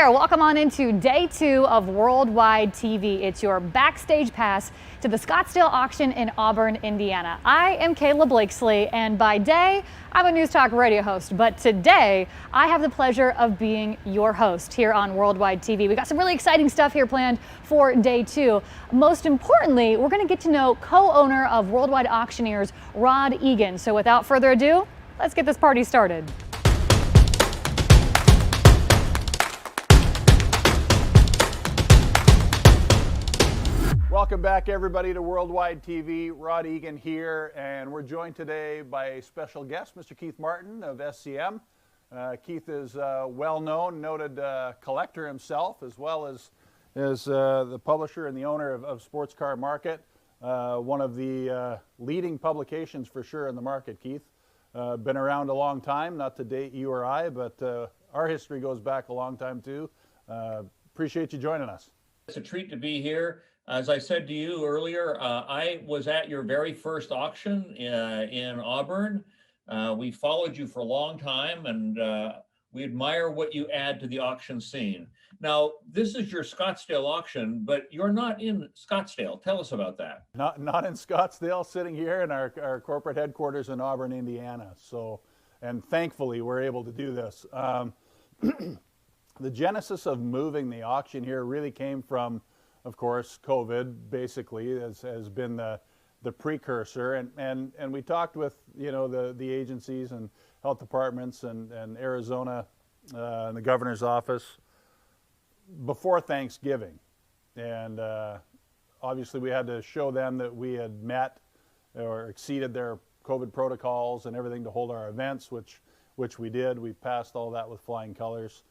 there, welcome on into day 2 of Worldwide TV. It's your backstage pass to the Scottsdale auction in Auburn, Indiana. I am 𝗪cie𝗶𝗱𝗲, and by day, I'm a news talk radio host, but today I have the pleasure of being your host here on Worldwide TV. We got some really exciting stuff here planned for day 2. Most importantly, we're going to get to know co-owner of Worldwide Auctioneers, Rod Egan. So without further ado, let's get this party started. Welcome back, everybody, to Worldwide TV. Rod Egan here, and we're joined today by a special guest, Mr. Keith Martin of SCM. Keith is well-known, noted collector himself, as well as the publisher and the owner of Sports Car Market, one of the leading publications for sure in the market, Keith. Been around a long time, not to date you or I, but our history goes back a long time too. Appreciate you joining us. It's a treat to be here. As I said to you earlier, I was at your very first auction in Auburn. We followed you for a long time, and we admire what you add to the auction scene. Now, this is your Scottsdale auction, but you're not in Scottsdale. Tell us about that. Not in Scottsdale, sitting here in our corporate headquarters in Auburn, Indiana. So, and thankfully, we're able to do this. The genesis of moving the auction here really came from, of course, COVID basically has been the precursor, and we talked with the agencies and health departments and Arizona and the governor's office before Thanksgiving, and obviously we had to show them that we had met or exceeded their COVID protocols and everything to hold our events, which we did. We passed all that with flying colors.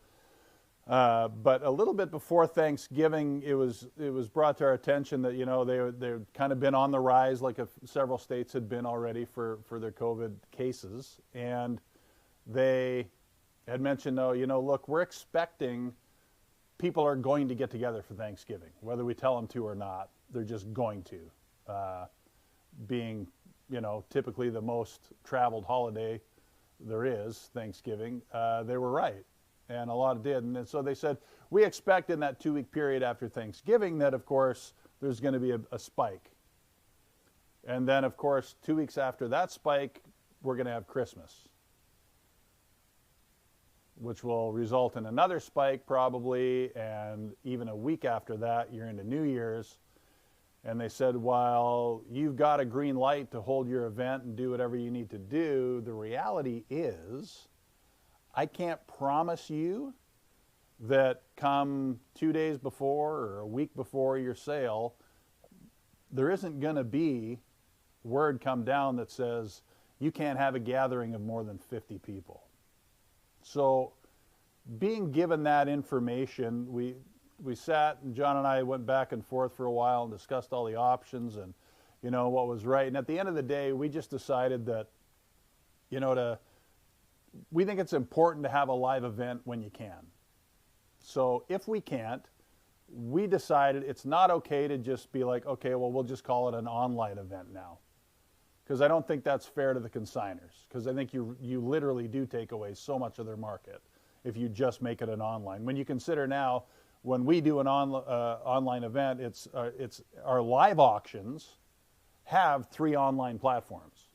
But a little bit before Thanksgiving, it was brought to our attention that they'd kind of been on the rise, like several states had been already for their COVID cases, and they had mentioned, look, we're expecting people are going to get together for Thanksgiving, whether we tell them to or not. They're just going to, being typically the most traveled holiday there is, Thanksgiving. They were right. And a lot did. And so they said, we expect in that 2-week period after Thanksgiving that, of course, there's going to be a spike. And then, of course, 2 weeks after that spike, we're going to have Christmas, which will result in another spike probably. And even a week after that, you're into New Year's. And they said, while you've got a green light to hold your event and do whatever you need to do, the reality is, I can't promise you that come 2 days before or a week before your sale, there isn't going to be word come down that says you can't have a gathering of more than 50 people. So being given that information, we sat, and John and I went back and forth for a while and discussed all the options and what was right. And at the end of the day, we just decided that we think it's important to have a live event when you can. So if we can't, we decided it's not okay to just be like, okay, well, we'll just call it an online event now. Because I don't think that's fair to the consigners. Because I think you literally do take away so much of their market if you just make it an online. When you consider now, when we do an online event, it's our live auctions have 3 online platforms.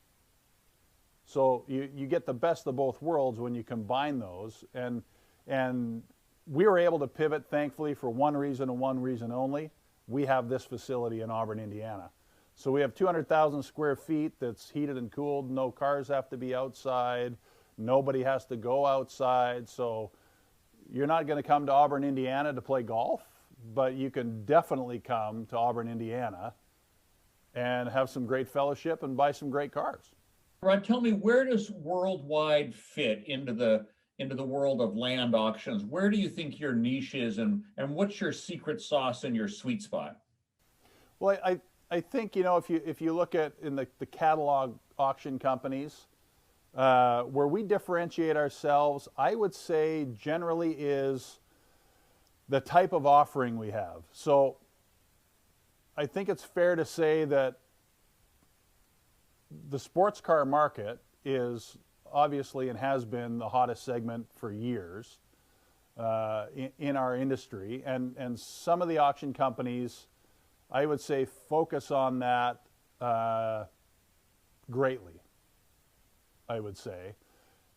So you get the best of both worlds when you combine those. And we were able to pivot, thankfully, for one reason and one reason only. We have this facility in Auburn, Indiana. So we have 200,000 square feet that's heated and cooled. No cars have to be outside. Nobody has to go outside. So you're not going to come to Auburn, Indiana to play golf, but you can definitely come to Auburn, Indiana and have some great fellowship and buy some great cars. Rod, tell me, where does Worldwide fit into the world of land auctions? Where do you think your niche is, and what's your secret sauce and your sweet spot? Well, I think if you look at in the catalog auction companies, where we differentiate ourselves, I would say generally is the type of offering we have. So I think it's fair to say that the sports car market is obviously and has been the hottest segment for years. in our industry, and some of the auction companies, I would say, focus on that greatly, I would say.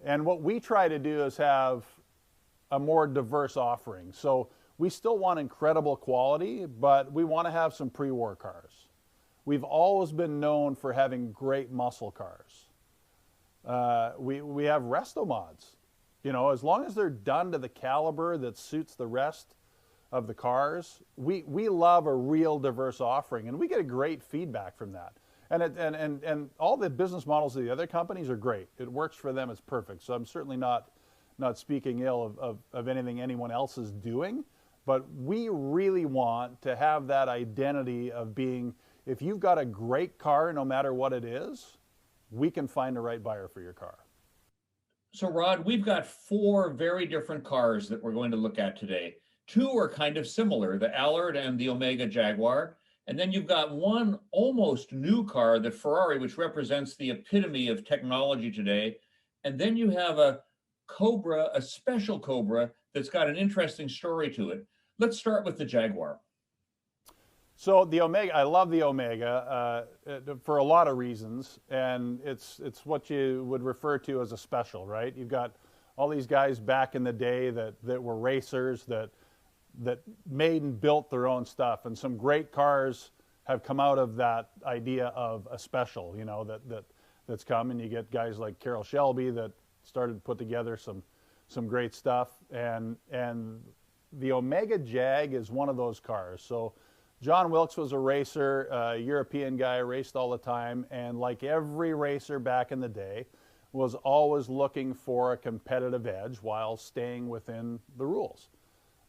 And what we try to do is have a more diverse offering. So we still want incredible quality, but we want to have some pre-war cars. We've always been known for having great muscle cars. We have resto mods. You know, as long as they're done to the caliber that suits the rest of the cars, we love a real diverse offering, and we get a great feedback from that. And all the business models of the other companies are great. It works for them, it's perfect. So I'm certainly not speaking ill of anything anyone else is doing, but we really want to have that identity of being, if you've got a great car, no matter what it is, we can find the right buyer for your car. So Rod, we've got 4 very different cars that we're going to look at today. 2 are kind of similar, the Allard and the Omega Jaguar. And then you've got one almost new car, the Ferrari, which represents the epitome of technology today. And then you have a Cobra, a special Cobra, that's got an interesting story to it. Let's start with the Jaguar. So the Omega, I love the Omega for a lot of reasons, and it's what you would refer to as a special, right? You've got all these guys back in the day that were racers that made and built their own stuff, and some great cars have come out of that idea of a special, you know, that's come, and you get guys like 𝗪cie𝗶𝗱𝗲𝗄 that started to put together some great stuff, and the Omega Jag is one of those cars. So John Wilkes was a racer, a European guy, raced all the time, and like every racer back in the day, was always looking for a competitive edge while staying within the rules.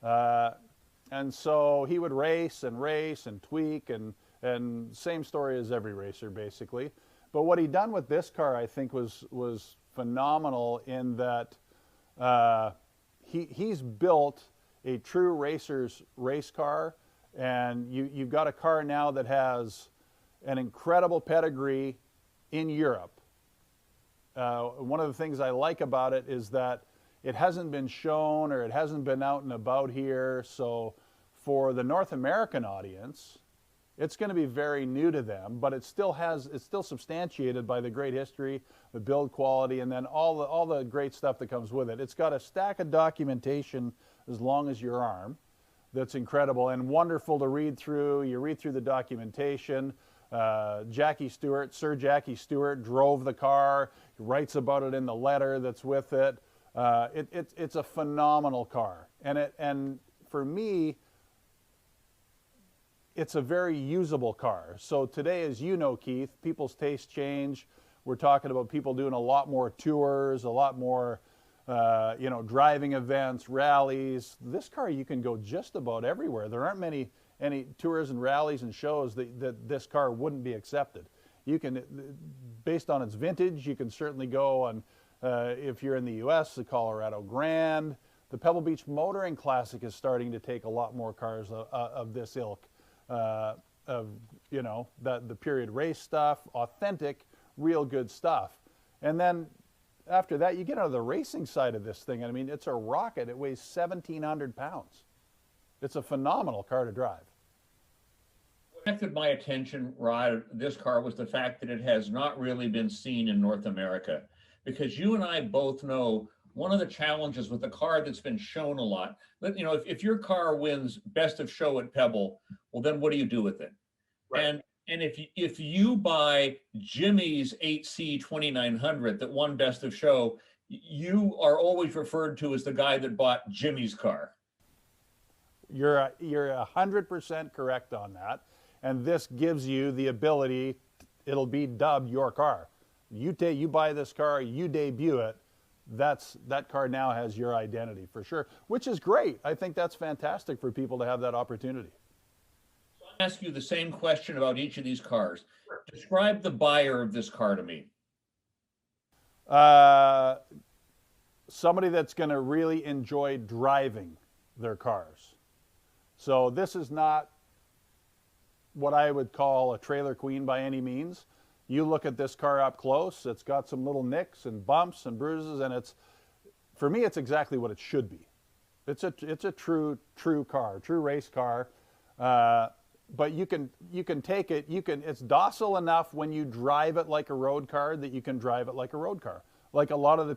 And so he would race and tweak, and same story as every racer, basically. But what he'd done with this car, I think, was phenomenal in that he's built a true racer's race car. And you've got a car now that has an incredible pedigree in Europe. One of the things I like about it is that it hasn't been shown, or it hasn't been out and about here. So for the North American audience, it's going to be very new to them, but it's still substantiated by the great history, the build quality, and then all the great stuff that comes with it. It's got a stack of documentation as long as your arm. That's incredible and wonderful to read through. You read through the documentation. Sir Jackie Stewart drove the car. He writes about it in the letter that's with it. It's a phenomenal car, and for me, it's a very usable car. So today, as you know, Keith, people's tastes change. We're talking about people doing a lot more tours, a lot more driving events, rallies. This car, you can go just about everywhere. There aren't any tours and rallies and shows that this car wouldn't be accepted. You can, based on its vintage, you can certainly go on, if you're in the U.S., the Colorado Grand. The Pebble Beach Motoring Classic is starting to take a lot more cars of this ilk, the period race stuff, authentic, real good stuff. And then after that, you get onto the racing side of this thing. I mean, it's a rocket. It weighs 1,700 pounds. It's a phenomenal car to drive. What attracted my attention, Rod, this car was the fact that it has not really been seen in North America. Because you and I both know one of the challenges with a car that's been shown a lot, if your car wins best of show at Pebble, well, then what do you do with it? Right. And if you buy Jimmy's 8C 2900 that won best of show, you are always referred to as the guy that bought Jimmy's car. You're 100% correct on that, and this gives you the ability. It'll be dubbed your car. You buy this car, you debut it. That car now has your identity for sure, which is great. I think that's fantastic for people to have that opportunity. Ask you the same question about each of these cars. Describe the buyer of this car to me. Somebody that's going to really enjoy driving their cars. So this is not what I would call a trailer queen by any means. You look at this car up close, it's got some little nicks and bumps and bruises, and for me, it's exactly what it should be. It's a true car, true race car. But you can take it. It's docile enough when you drive it like a road car that you can drive it like a road car. Like a lot of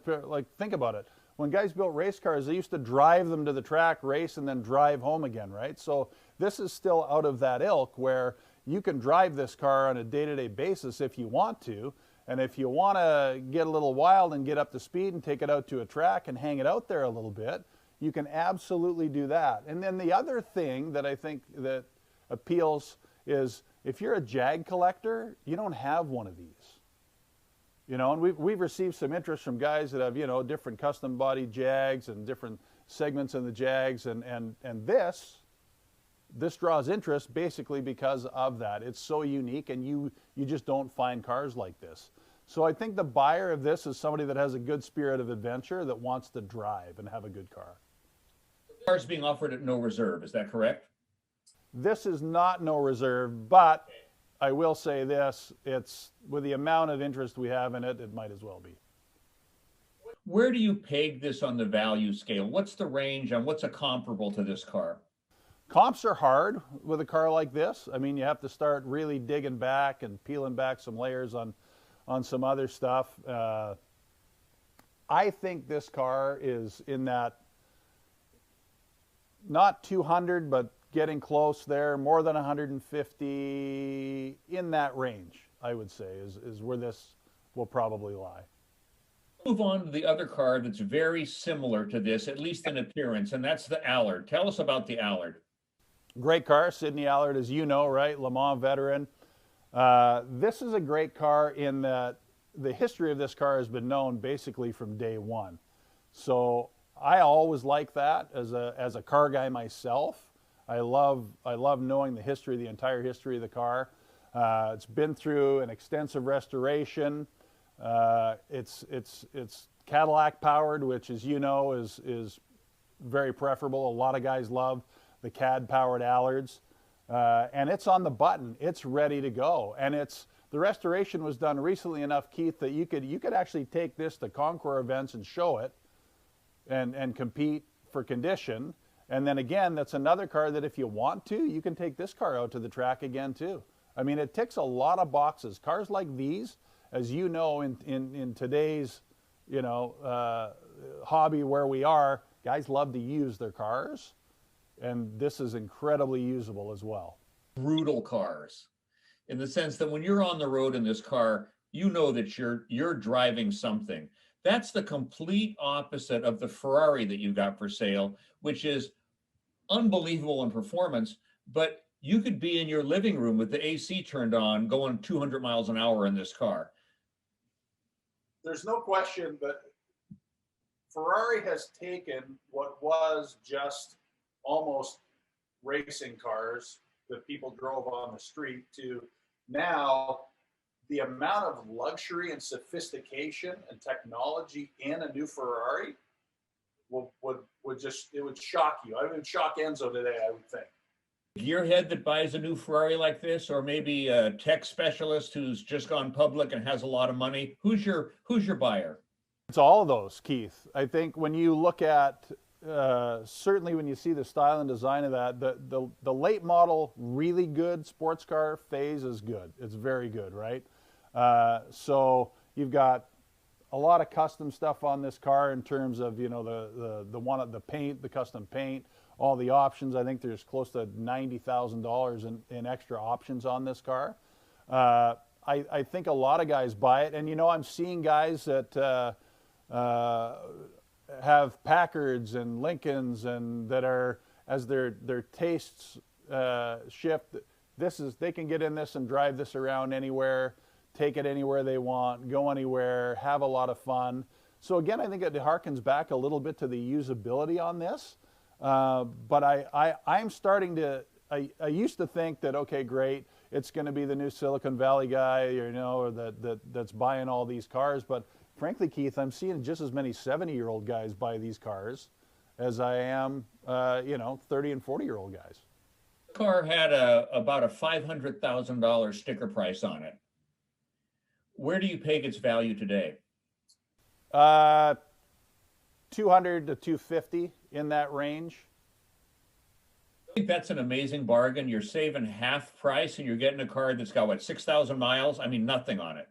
think about it. When guys built race cars, they used to drive them to the track, race, and then drive home again, right? So this is still out of that ilk where you can drive this car on a day-to-day basis if you want to. And if you want to get a little wild and get up to speed and take it out to a track and hang it out there a little bit, you can absolutely do that. And then the other thing that I think that appeals is if you're a Jag collector, you don't have one of these. You know, and we've received some interest from guys that have, you know, different custom body Jags and different segments in the Jags, and this draws interest basically because of that. It's so unique, and you just don't find cars like this. So I think the buyer of this is somebody that has a good spirit of adventure that wants to drive and have a good car. The car is being offered at no reserve, is that correct? This is not no reserve, but I will say this, it's with the amount of interest we have in it, it might as well be. Where do you peg this on the value scale? What's the range and what's a comparable to this car? Comps are hard with a car like this. I mean, you have to start really digging back and peeling back some layers on some other stuff. I think this car is in that, not 200, but getting close there, more than 150, in that range, I would say, is where this will probably lie. Move on to the other car that's very similar to this, at least in appearance, and that's the Allard. Tell us about the Allard. Great car, Sidney Allard, as you know, right? Le Mans veteran. This is a great car in that the history of this car has been known basically from day one. So I always like that as a car guy myself. I love knowing the history, the entire history of the car. It's been through an extensive restoration. It's Cadillac powered, which, as you know, is very preferable. A lot of guys love the CAD powered Allards, and it's on the button. It's ready to go, and the restoration was done recently enough, Keith, that you could actually take this to Concours events and show it, and compete for condition. And then again, that's another car that if you want to, you can take this car out to the track again too. I mean, it ticks a lot of boxes. Cars like these, as you know, in today's, you know, hobby where we are, guys love to use their cars, and this is incredibly usable as well. Brutal cars, in the sense that when you're on the road in this car, you know that you're driving something. That's the complete opposite of the Ferrari that you got for sale, which is unbelievable in performance, but you could be in your living room with the AC turned on going 200 miles an hour in this car. There's no question that Ferrari has taken what was just almost racing cars that people drove on the street to now the amount of luxury and sophistication and technology in a new Ferrari would shock you. I would shock Enzo today, I would think. Gearhead that buys a new Ferrari like this, or maybe a tech specialist who's just gone public and has a lot of money. Who's your buyer? It's all of those, Keith. I think when you look at certainly when you see the style and design of that, the late model really good sports car phase is good. It's very good, right? So you've got a lot of custom stuff on this car in terms of, you know, the paint, the custom paint, all the options. I think there's close to $90,000 in extra options on this car. I think a lot of guys buy it, and you know, I'm seeing guys that have Packards and Lincolns, and that are, as their tastes shift, they can get in this and drive this around anywhere, take it anywhere they want, go anywhere, have a lot of fun. So again, I think it harkens back a little bit to the usability on this. But I'm starting to, I used to think that, okay, great, it's going to be the new Silicon Valley guy, you know, or that's buying all these cars. But frankly, Keith, I'm seeing just as many 70-year-old guys buy these cars as I am, you know, 30 and 40-year-old guys. The car had about a $500,000 sticker price on it. Where do you peg its value today? 200 to 250 in that range. I think that's an amazing bargain. You're saving half price and you're getting a car that's got what, 6,000 miles? I mean, nothing on it.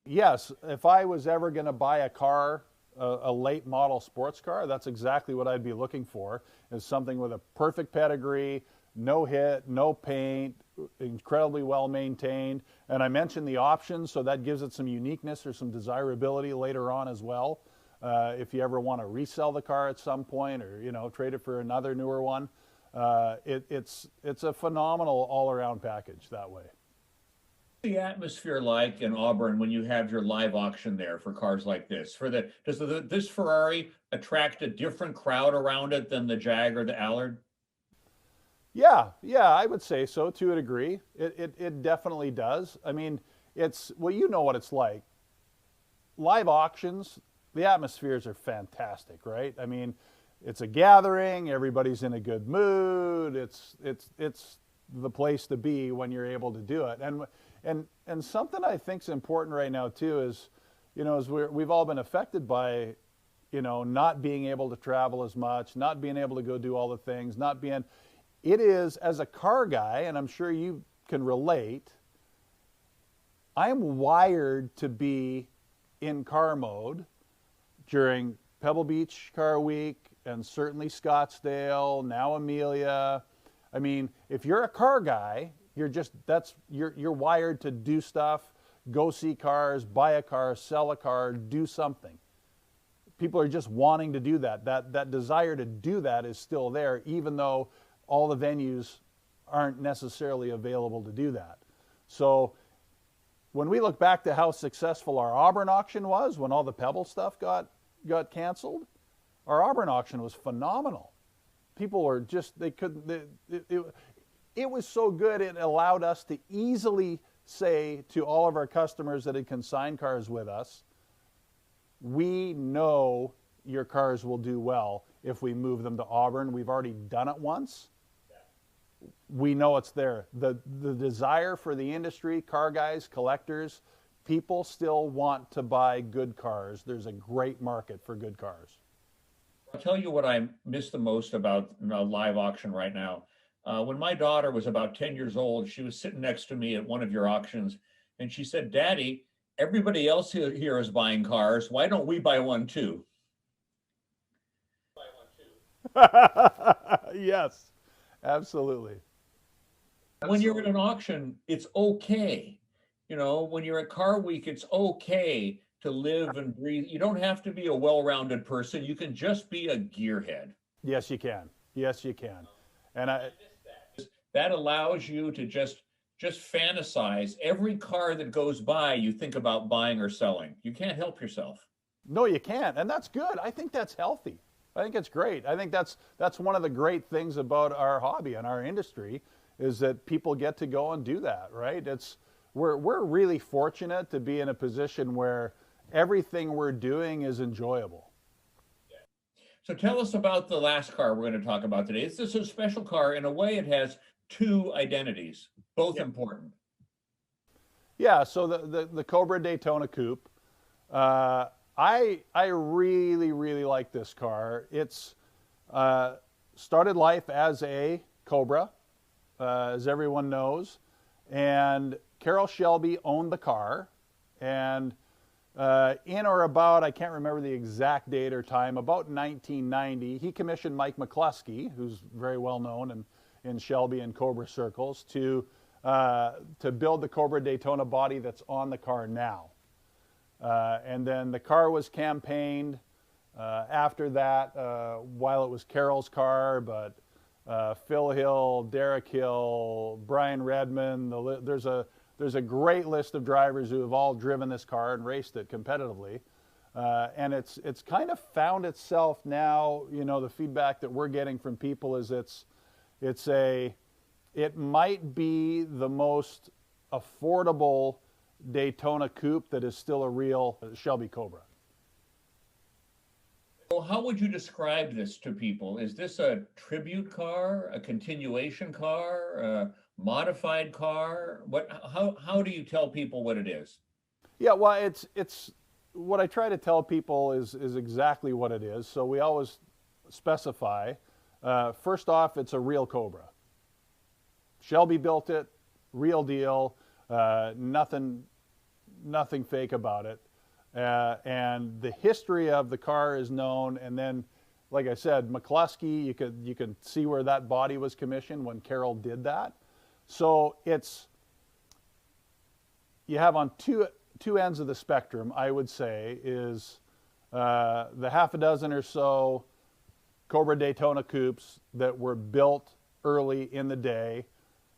Yes, if I was ever going to buy a car, a late model sports car, that's exactly what I'd be looking for, is something with a perfect pedigree, no hit, no paint, incredibly well maintained. And I mentioned the options, so that gives it some uniqueness or some desirability later on as well. If you ever want to resell the car at some point, or trade it for another newer one, it's a phenomenal all-around package that way. The atmosphere like in Auburn when you have your live auction there for cars like this? Does this Ferrari attract a different crowd around it than the Jag or the Allard? Yeah, I would say so to a degree. It definitely does. I mean, well, you know what it's like. Live auctions, the atmospheres are fantastic, right? I mean, it's a gathering, everybody's in a good mood. It's the place to be when you're able to do it. And something I think is important right now too is, as we've all been affected by, not being able to travel as much, not being able to go do all the things, it is, as a car guy, and I'm sure you can relate, I'm wired to be in car mode during Pebble Beach Car Week and certainly Scottsdale, now Amelia. I mean, if you're a car guy, you're wired to do stuff, go see cars, buy a car, sell a car, do something. People are just wanting to do that. That desire to do that is still there, even though all the venues aren't necessarily available to do that. So when we look back to how successful our Auburn auction was, when all the Pebble stuff got canceled, our Auburn auction was phenomenal. People were just, they couldn't, it was so good, it allowed us to easily say to all of our customers that had consigned cars with us, we know your cars will do well if we move them to Auburn. We've already done it once. We know it's there. The desire for the industry, car guys, collectors, people still want to buy good cars. There's a great market for good cars. I'll tell you what I miss the most about a live auction right now. When my daughter was about 10 years old, she was sitting next to me at one of your auctions, and she said, "Daddy, everybody else here is buying cars. Why don't we buy one too?" Yes, absolutely. When you're at an auction, it's okay. When you're at Car Week, it's okay to live and breathe. You don't have to be a well-rounded person. You can just be a gearhead. Yes, you can. Yes, you can. And that allows you to just fantasize. Every car that goes by, you think about buying or selling. You can't help yourself. No, you can't. And that's good. I think that's healthy. I think it's great. I think that's one of the great things about our hobby and our industry is that people get to go and do that, right? We're really fortunate to be in a position where everything we're doing is enjoyable. So tell us about the last car we're going to talk about today. This is a special car. In a way, it has two identities, both important. Yeah, so the Cobra Daytona coupe. I really, really like this car. It's started life as a Cobra, as everyone knows, and 𝗪cie𝗶𝗱𝗲 owned the car, and in or about, I can't remember the exact date or time, about 1990, he commissioned Mike McCluskey, who's very well known in Shelby and Cobra circles, to build the Cobra Daytona body that's on the car now. And then the car was campaigned after that, while it was Carroll's car, but Phil Hill, Derek Hill, Brian Redmond, there's a great list of drivers who have all driven this car and raced it competitively. And it's kind of found itself now, the feedback that we're getting from people is it might be the most affordable Daytona coupe that is still a real Shelby Cobra. Well, how would you describe this to people? Is this a tribute car, a continuation car, a modified car? How do you tell people what it is? Yeah, well, it's what I try to tell people is exactly what it is. So we always specify, first off, it's a real Cobra. Shelby built it, real deal, nothing fake about it. And the history of the car is known. And then, like I said, 𝗪cie, you can see where that body was commissioned when Carroll did that. So you have on two ends of the spectrum, I would say, is the half a dozen or so Cobra Daytona coupes that were built early in the day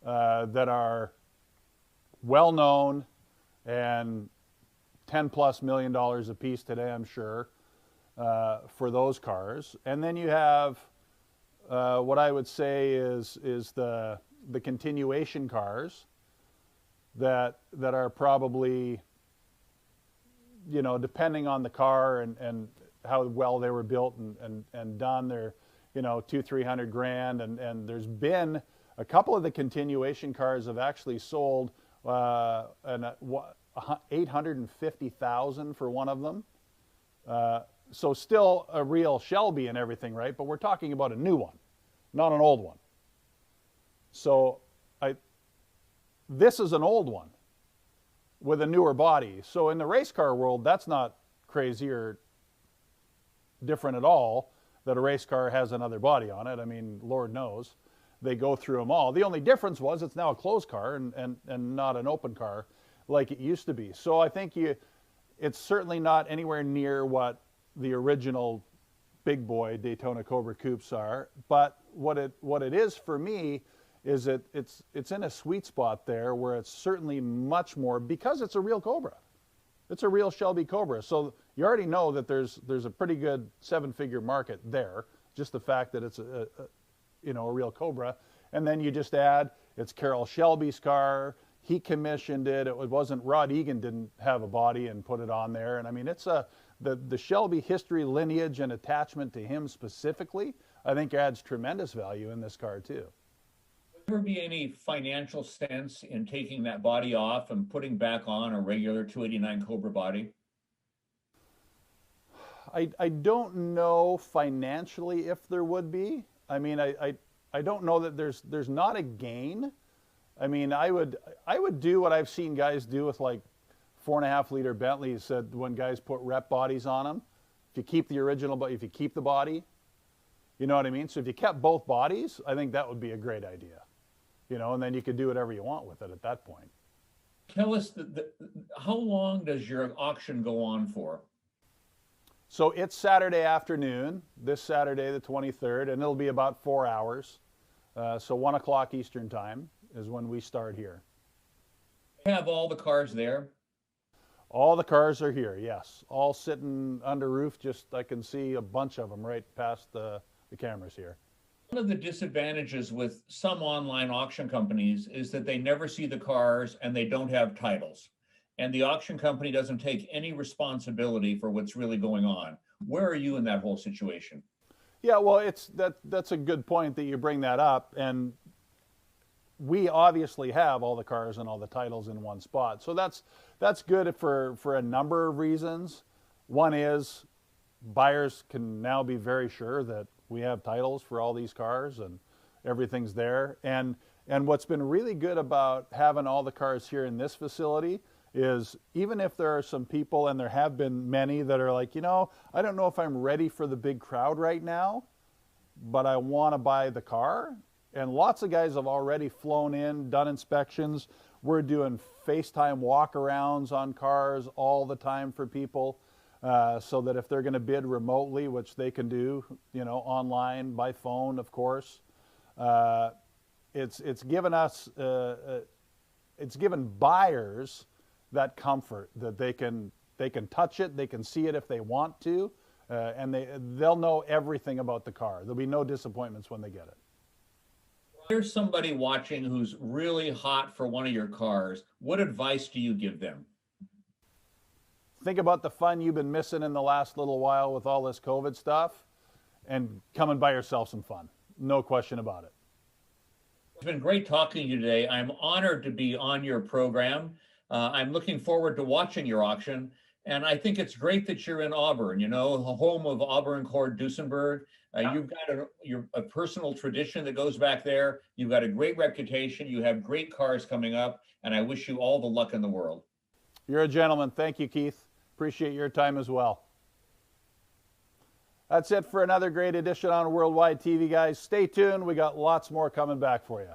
that are well known and $10+ million a piece today, I'm sure, for those cars. And then you have what I would say is the continuation cars that are probably, you know, depending on the car and how well they were built and done, they're, you know, $200,000-300 grand. And there's been a couple of the continuation cars have actually sold $850,000 for one of them. So still a real Shelby and everything, right? But we're talking about a new one, not an old one. So this is an old one with a newer body. So in the race car world, that's not crazy or different at all that a race car has another body on it. I mean, Lord knows, they go through them all. The only difference was it's now a closed car and not an open car like it used to be. So I think it's certainly not anywhere near what the original big boy Daytona Cobra coupes are. But what it is for me is it's in a sweet spot there where it's certainly much more, because it's a real Cobra. It's a real Shelby Cobra. So you already know that there's a pretty good 7-figure market there, just the fact that it's a real Cobra. And then you just add, it's Carroll Shelby's car. He commissioned it. It wasn't, Rod Egan didn't have a body and put it on there. And I mean, it's the Shelby history, lineage, and attachment to him specifically, I think adds tremendous value in this car too. Would there be any financial sense in taking that body off and putting back on a regular 289 Cobra body? I don't know financially if there would be. I mean, I don't know that there's not a gain. I mean, I would do what I've seen guys do with like 4.5-liter Bentleys, said when guys put rep bodies on them. If you keep the original, but if you keep the body, you know what I mean? So if you kept both bodies, I think that would be a great idea. You know, and then you could do whatever you want with it at that point. Tell us, how long does your auction go on for? So it's Saturday afternoon, this Saturday the 23rd, and it'll be about 4 hours. So 1 o'clock Eastern time is when we start here. Have all the cars there? All the cars are here, yes. All sitting under roof, just I can see a bunch of them right past the cameras here. One of the disadvantages with some online auction companies is that they never see the cars and they don't have titles. And the auction company doesn't take any responsibility for what's really going on. Where are you in that whole situation? Yeah, well, that's a good point that you bring that up. And we obviously have all the cars and all the titles in one spot. So that's good for a number of reasons. One is buyers can now be very sure that we have titles for all these cars and everything's there. And what's been really good about having all the cars here in this facility is, even if there are some people, and there have been many, that are like, you know, I don't know if I'm ready for the big crowd right now, but I want to buy the car. And lots of guys have already flown in, done inspections. We're doing FaceTime walkarounds on cars all the time for people. So that if they're going to bid remotely, which they can do, you know, online, by phone, of course, it's given us, it's given buyers that comfort that they can touch it, they can see it if they want to, and they'll know everything about the car. There'll be no disappointments when they get it. There's somebody watching who's really hot for one of your cars. What advice do you give them? Think about the fun you've been missing in the last little while with all this COVID stuff, and come and buy yourself some fun. No question about it. It's been great talking to you today. I'm honored to be on your program. I'm looking forward to watching your auction. And I think it's great that you're in Auburn, you know, the home of Auburn Cord Duesenberg. You've got a personal tradition that goes back there. You've got a great reputation. You have great cars coming up, and I wish you all the luck in the world. You're a gentleman. Thank you, Keith. Appreciate your time as well. That's it for another great edition on Worldwide TV, guys. Stay tuned. We got lots more coming back for you.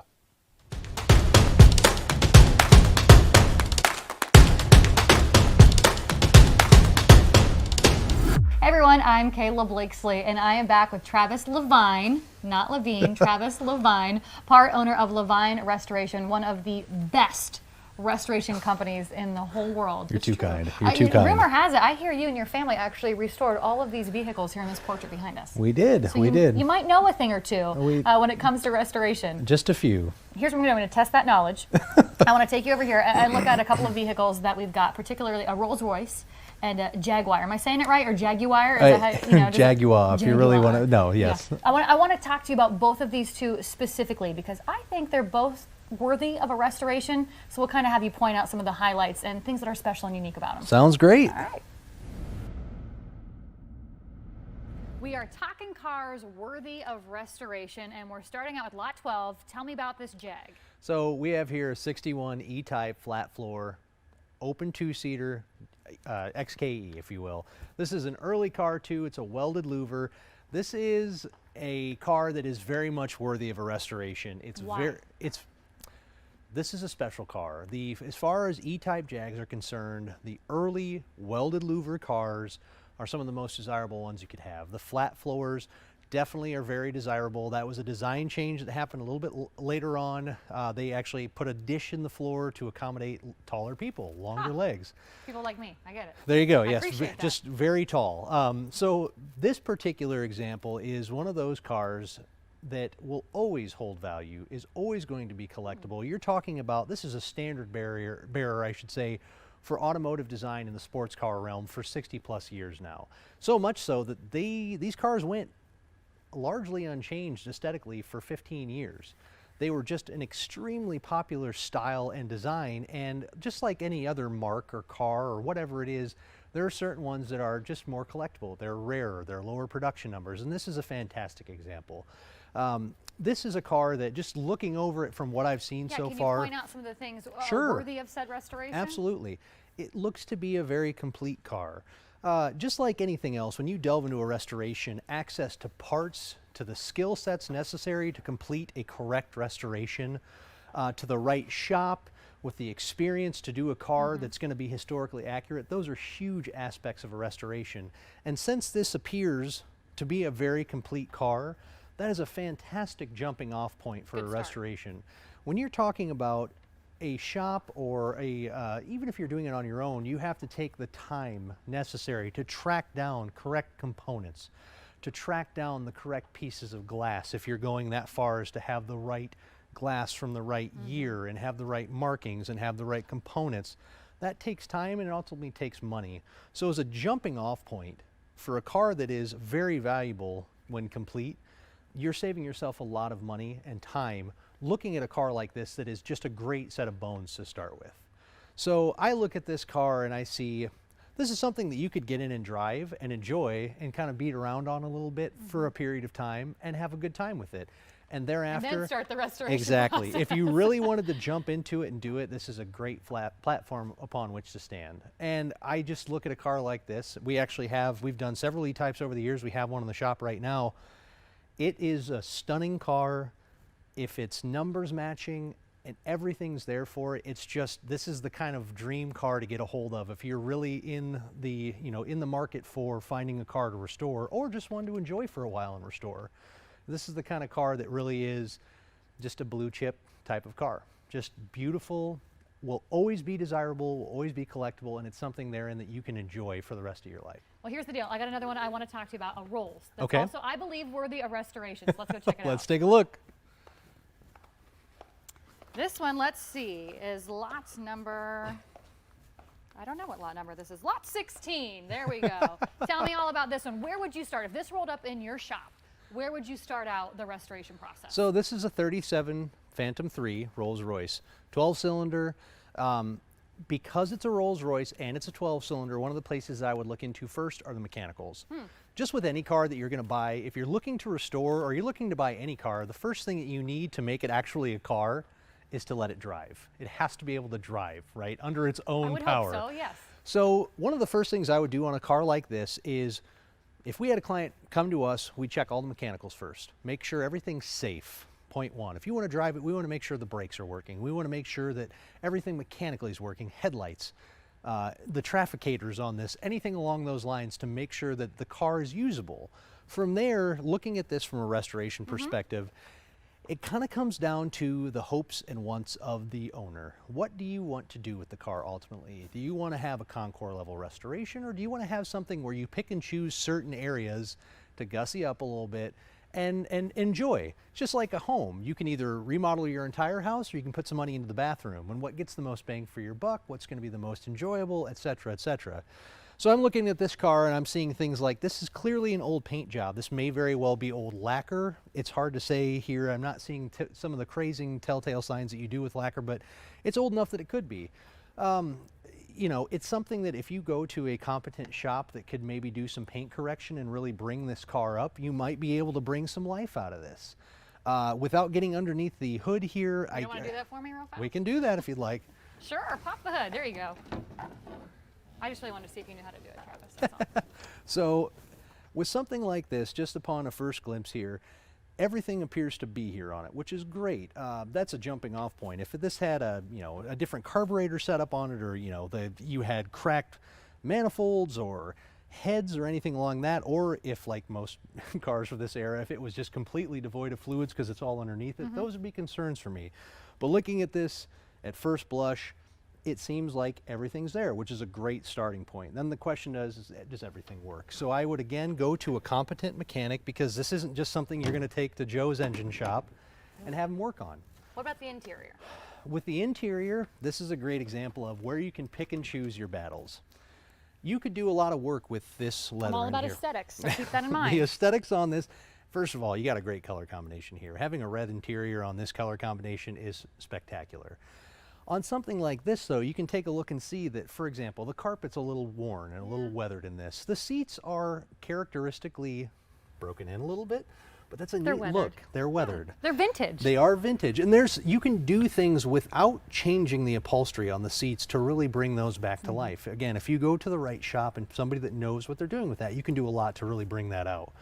Hey everyone, I'm Kayla Blakesley, and I am back with Travis LaVine, not LaVine, Travis LaVine, part owner of LaVine Restoration, one of the best restoration companies in the whole world. You're too kind. You're too kind. Rumor has it, I hear you and your family actually restored all of these vehicles here in this portrait behind us. We did. So we did. You might know a thing or two when it comes to restoration. Just a few. Here's what I'm going to test that knowledge. I want to take you over here and look at a couple of vehicles that we've got, particularly a Rolls-Royce and a Jaguar. Am I saying it right, or Jaguar? Is that how, you know, Jaguar, if you really want to know, yes. Yeah. I want to talk to you about both of these two specifically because I think they're both worthy of a restoration. So we'll kind of have you point out some of the highlights and things that are special and unique about them. Sounds great. All right. We are talking cars worthy of restoration, and we're starting out with lot 12. Tell me about this Jag. So we have here a 61 E-type flat floor, open two-seater, XKE, if you will. This is an early car too. It's a welded louver. This is a car that is very much worthy of a restoration. It's Why? This is a special car. As far as E-type Jags are concerned, the early welded louver cars are some of the most desirable ones you could have. The flat floors definitely are very desirable. That was a design change that happened a little bit later on. They actually put a dish in the floor to accommodate taller people, longer legs. People like me, I get it. There you go, I yes, appreciate that. Just very tall. So this particular example is one of those cars that will always hold value, is always going to be collectible. You're talking about, this is a standard bearer, I should say, for automotive design in the sports car realm for 60 plus years now. So much so that these cars went largely unchanged aesthetically for 15 years. They were just an extremely popular style and design, and just like any other mark or car or whatever it is, there are certain ones that are just more collectible. They're rarer, they're lower production numbers, and this is a fantastic example. This is a car that, just looking over it from what I've seen so far. Can you point out some of the things Sure. worthy of said restoration? Absolutely. It looks to be a very complete car. Just like anything else, when you delve into a restoration, access to parts, to the skill sets necessary to complete a correct restoration, to the right shop, with the experience to do a car that's going to be historically accurate, those are huge aspects of a restoration. And since this appears to be a very complete car, that is a fantastic jumping off point for a restoration. When you're talking about a shop or even if you're doing it on your own, you have to take the time necessary to track down correct components, to track down the correct pieces of glass if you're going that far as to have the right glass from the right year and have the right markings and have the right components. That takes time and it ultimately takes money. So as a jumping off point for a car that is very valuable when complete, you're saving yourself a lot of money and time looking at a car like this that is just a great set of bones to start with. So I look at this car and I see this is something that you could get in and drive and enjoy and kind of beat around on a little bit for a period of time and have a good time with it. And thereafter, and then start the restoration exactly. process. If you really wanted to jump into it and do it, this is a great flat platform upon which to stand. And I just look at a car like this. We've done several E-types over the years. We have one in the shop right now. It is a stunning car. If it's numbers matching and everything's there for it, it's just, this is the kind of dream car to get a hold of if you're really in the market for finding a car to restore or just one to enjoy for a while and restore. This is the kind of car that really is just a blue chip type of car. Just beautiful, will always be desirable, will always be collectible, and it's something therein that you can enjoy for the rest of your life. Well, here's the deal. I got another one I want to talk to you about, a Rolls. That's Okay. also, I believe, worthy of restoration. So let's go check it out. Let's take a look. This one, let's see, is lot number, I don't know what lot number this is. Lot 16. There we go. Tell me all about this one. Where would you start? If this rolled up in your shop, where would you start out the restoration process? So this is a 37 Phantom 3 Rolls-Royce, 12-cylinder. because it's a Rolls-Royce and it's a 12-cylinder, one of the places I would look into first are the mechanicals. Just with any car that you're going to buy, if you're looking to restore or you're looking to buy any car, the first thing that you need to make it actually a car is to let it drive. It has to be able to drive, right, under its own power. I would hope so, yes. So one of the first things I would do on a car like this is, if we had a client come to us, we check all the mechanicals first. Make sure everything's safe, point one. If you want to drive it, we want to make sure the brakes are working. We want to make sure that everything mechanically is working, headlights, the trafficators on this, anything along those lines to make sure that the car is usable. From there, looking at this from a restoration perspective, it kind of comes down to the hopes and wants of the owner. What do you want to do with the car ultimately? Do you want to have a Concours level restoration, or do you want to have something where you pick and choose certain areas to gussy up a little bit and enjoy? It's just like a home. You can either remodel your entire house or you can put some money into the bathroom. And what gets the most bang for your buck, what's going to be the most enjoyable, etc., etc. So I'm looking at this car and I'm seeing things like, this is clearly an old paint job. This may very well be old lacquer. It's hard to say here. I'm not seeing some of the crazy telltale signs that you do with lacquer, but it's old enough that it could be. You know, it's something that if you go to a competent shop that could maybe do some paint correction and really bring this car up, you might be able to bring some life out of this. Without getting underneath the hood here. You want to do that for me real fast? We can do that if you'd like. Sure, pop the hood. There you go. I just really wanted to see if you knew how to do it, Travis. That's all. So with something like this, just upon a first glimpse here, everything appears to be here on it, which is great. That's a jumping off point. If this had a, you know, a different carburetor setup on it, or, you know, you had cracked manifolds or heads or anything along that, or if, like most cars of this era, if it was just completely devoid of fluids because it's all underneath it, those would be concerns for me. But looking at this at first blush, it seems like everything's there, which is a great starting point. Then the question is does everything work? So I would again go to a competent mechanic, because this isn't just something you're going to take to Joe's engine shop and have him work on. What about the interior? With the interior, this is a great example of where you can pick and choose your battles. You could do a lot of work with this leather in here. I'm all about aesthetics, so keep that in mind. The aesthetics on this, first of all, you got a great color combination here. Having a red interior on this color combination is spectacular. On something like this, though, you can take a look and see that, for example, the carpet's a little worn and a little weathered in this. The seats are characteristically broken in a little bit, but that's a neat look. They're weathered. Yeah, they're vintage. They are vintage. And you can do things without changing the upholstery on the seats to really bring those back to life. Again, if you go to the right shop and somebody that knows what they're doing with that, you can do a lot to really bring that out.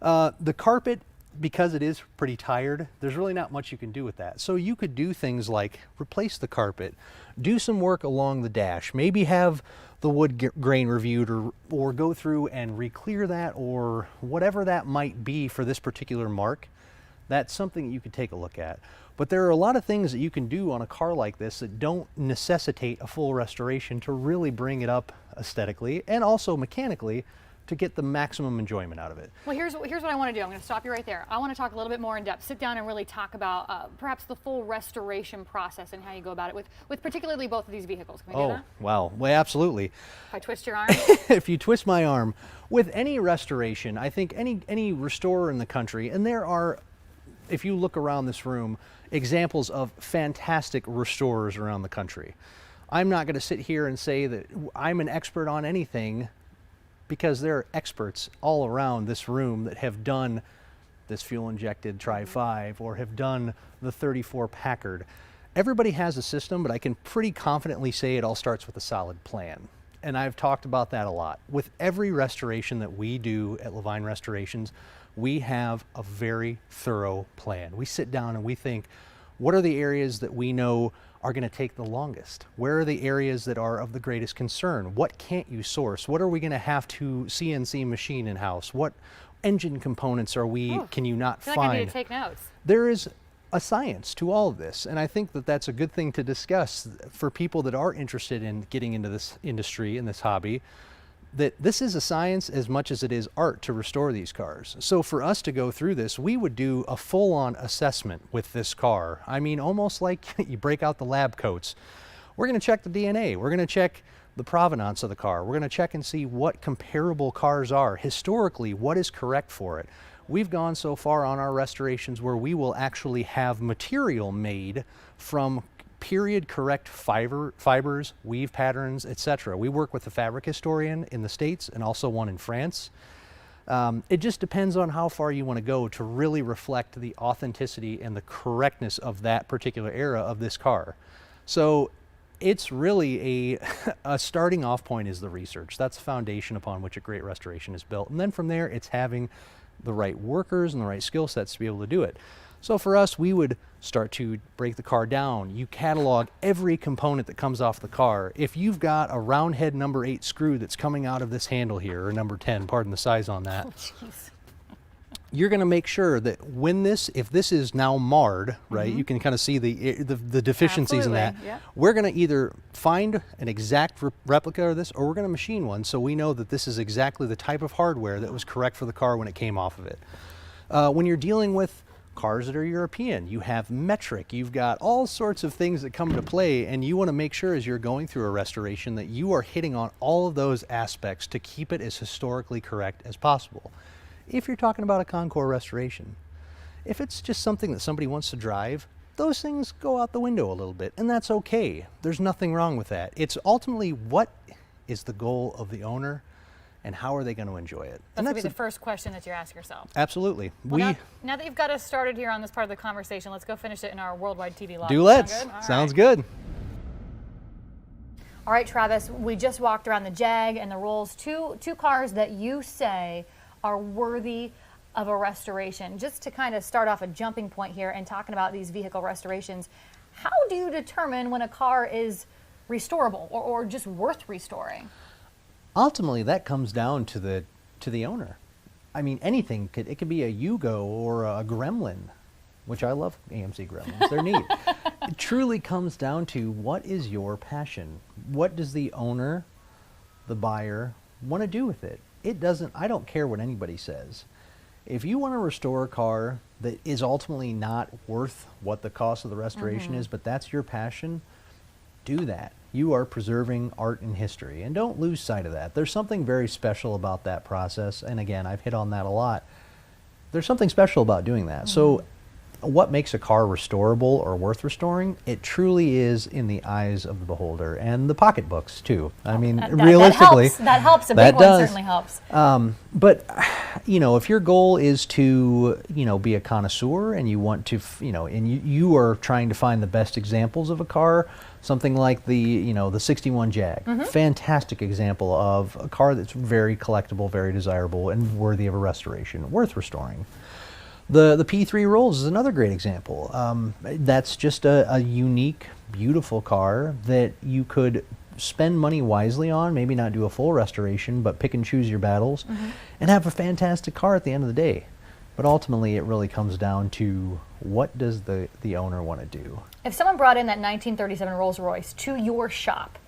The carpet, because it is pretty tired, there's really not much you can do with that. So you could do things like replace the carpet, do some work along the dash, maybe have the wood grain reviewed, or go through and re-clear that, or whatever that might be for this particular mark. That's something that you could take a look at. But there are a lot of things that you can do on a car like this that don't necessitate a full restoration to really bring it up aesthetically and also mechanically to get the maximum enjoyment out of it. Well, here's what I want to do. I'm going to stop you right there. I want to talk a little bit more in depth, sit down and really talk about perhaps the full restoration process and how you go about it with particularly both of these vehicles. Can we do that? Wow. Well, absolutely. If I twist your arm? If you twist my arm, with any restoration, I think any restorer in the country, and there are, if you look around this room, examples of fantastic restorers around the country. I'm not going to sit here and say that I'm an expert on anything, because there are experts all around this room that have done this fuel-injected Tri-5 or have done the 34 Packard. Everybody has a system, but I can pretty confidently say it all starts with a solid plan. And I've talked about that a lot. With every restoration that we do at LaVine Restorations, we have a very thorough plan. We sit down and we think, what are the areas that we know are going to take the longest? Where are the areas that are of the greatest concern? What can't you source? What are we going to have to CNC machine in-house? What engine components can you not find? I feel like I need to take notes. There is a science to all of this, and I think that that's a good thing to discuss for people that are interested in getting into this industry and this hobby, that this is a science as much as it is art to restore these cars. So for us to go through this, we would do a full-on assessment with this car. I mean, almost like you break out the lab coats. We're going to check the DNA. We're going to check the provenance of the car. We're going to check and see what comparable cars are. Historically, what is correct for it? We've gone so far on our restorations where we will actually have material made from period correct fibers, weave patterns, etc. We work with a fabric historian in the States and also one in France. It just depends on how far you want to go to really reflect the authenticity and the correctness of that particular era of this car. So it's really a starting off point is the research. That's the foundation upon which a great restoration is built. And then from there, it's having the right workers and the right skill sets to be able to do it. So for us, we would start to break the car down. You catalog every component that comes off the car. If you've got a round head number 8 screw that's coming out of this handle here, or number 10, pardon the size on that, you're going to make sure that when if this is now marred, right, you can kind of see the deficiencies in that. Yeah. We're going to either find an exact replica of this, or we're going to machine one so we know that this is exactly the type of hardware that was correct for the car when it came off of it. When you're dealing with cars that are European, you have metric, you've got all sorts of things that come into play, and you want to make sure as you're going through a restoration that you are hitting on all of those aspects to keep it as historically correct as possible. If you're talking about a Concours restoration, if it's just something that somebody wants to drive, those things go out the window a little bit, and that's okay. There's nothing wrong with that. It's ultimately what is the goal of the owner and how are they going to enjoy it? That's going to be the first question that you ask yourself. Absolutely. Well, now that you've got us started here on this part of the conversation, let's go finish it in our worldwide TV lobby. Sounds good. All right, Travis, we just walked around the Jag and the Rolls, two cars that you say are worthy of a restoration. Just to kind of start off a jumping point here and talking about these vehicle restorations, how do you determine when a car is restorable or just worth restoring? Ultimately, that comes down to the owner. I mean, anything it could be a Yugo or a Gremlin, which I love AMC Gremlins. They're neat. It truly comes down to what is your passion? What does the owner, the buyer, want to do with it? I don't care what anybody says. If you want to restore a car that is ultimately not worth what the cost of the restoration is, but that's your passion, do that. You are preserving art and history, and don't lose sight of that. There's something very special about that process, and again, I've hit on that a lot. There's something special about doing that. So what makes a car restorable or worth restoring? It truly is in the eyes of the beholder and the pocketbooks too. I mean, realistically, that helps. A big one certainly helps. But if your goal is to be a connoisseur and you want to and you are trying to find the best examples of a car, something like the 61 Jag, fantastic example of a car that's very collectible, very desirable, and worthy of a restoration, worth restoring. The P3 Rolls is another great example. That's just a unique, beautiful car that you could spend money wisely on, maybe not do a full restoration, but pick and choose your battles, and have a fantastic car at the end of the day. But ultimately, it really comes down to what does the owner want to do. If someone brought in that 1937 Rolls-Royce to your shop,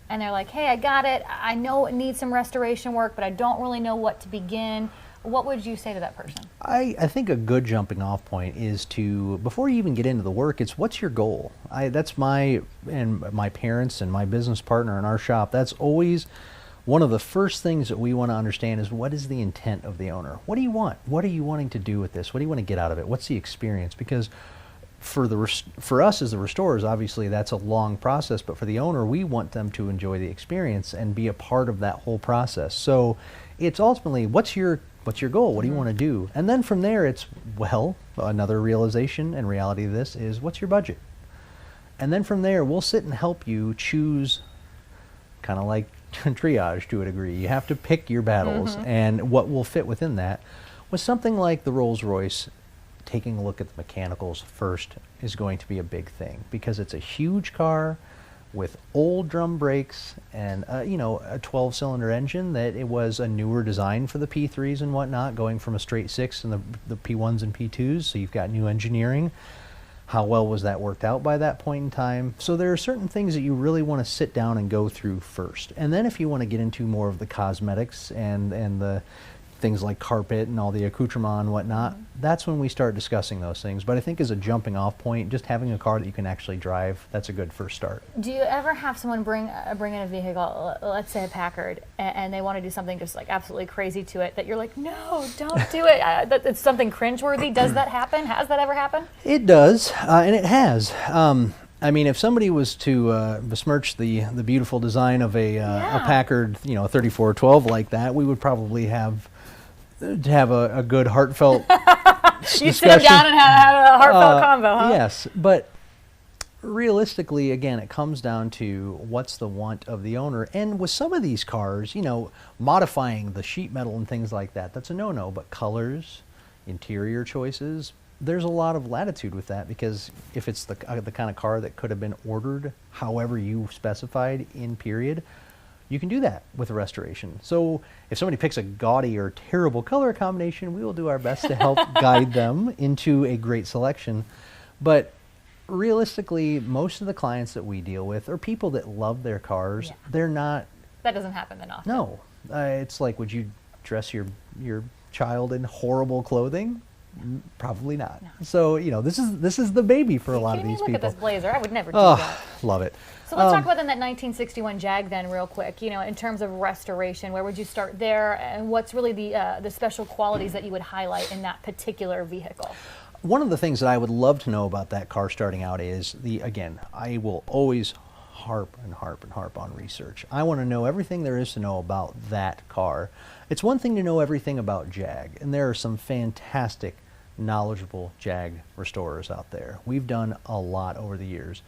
and they're like, hey, I got it, I know it needs some restoration work, but I don't really know what to begin, what would you say to that person? I think a good jumping off point is to, before you even get into the work, it's what's your goal? That's my parents and my business partner in our shop, that's always one of the first things that we want to understand is what is the intent of the owner? What do you want? What are you wanting to do with this? What do you want to get out of it? What's the experience? Because for us as the restorers, obviously that's a long process, but for the owner, we want them to enjoy the experience and be a part of that whole process. So it's ultimately, what's your goal? What do you want to do? And then from there, it's, well, another realization and reality of this is, what's your budget? And then from there, we'll sit and help you choose, kind of like triage to a degree. You have to pick your battles, and what will fit within that. With something like the Rolls-Royce, taking a look at the mechanicals first is going to be a big thing, because it's a huge car with old drum brakes and a 12-cylinder engine that it was a newer design for the P3s and whatnot, going from a straight 6 and the P1s and P2s, so you've got new engineering. How well was that worked out by that point in time? So there are certain things that you really want to sit down and go through first. And then if you want to get into more of the cosmetics and the things like carpet and all the accoutrement and whatnot, that's when we start discussing those things. But I think as a jumping off point, just having a car that you can actually drive, that's a good first start. Do you ever have someone bring in a vehicle, let's say a Packard, and they want to do something just like absolutely crazy to it that you're like, no, don't do it? It's something cringeworthy. Does that happen? Has that ever happened? It does, and it has. I mean, if somebody was to besmirch the beautiful design of a Packard, you know, 3412 like that, we would probably have a good heartfelt discussion. You sit them down and have a heartfelt combo, huh? Yes, but realistically, again, it comes down to what's the want of the owner. And with some of these cars, you know, modifying the sheet metal and things like that, that's a no-no. But colors, interior choices, there's a lot of latitude with that, because if it's the kind of car that could have been ordered however you specified in period, you can do that with a restoration. So if somebody picks a gaudy or terrible color combination, we will do our best to help guide them into a great selection. But realistically, most of the clients that we deal with are people that love their cars. Yeah. They're not... That doesn't happen that often. No. It's like, would you dress your child in horrible clothing? Probably not. No. So, you know, this is the baby for a lot of these people. Look at this blazer. I would never do that. Love it. So let's talk about then that 1961 Jag then real quick. You know, in terms of restoration, where would you start there, and what's really the special qualities that you would highlight in that particular vehicle? One of the things that I would love to know about that car starting out is again, I will always harp on research. I want to know everything there is to know about that car. It's one thing to know everything about Jag, and there are some fantastic, knowledgeable Jag restorers out there. We've done a lot over the years.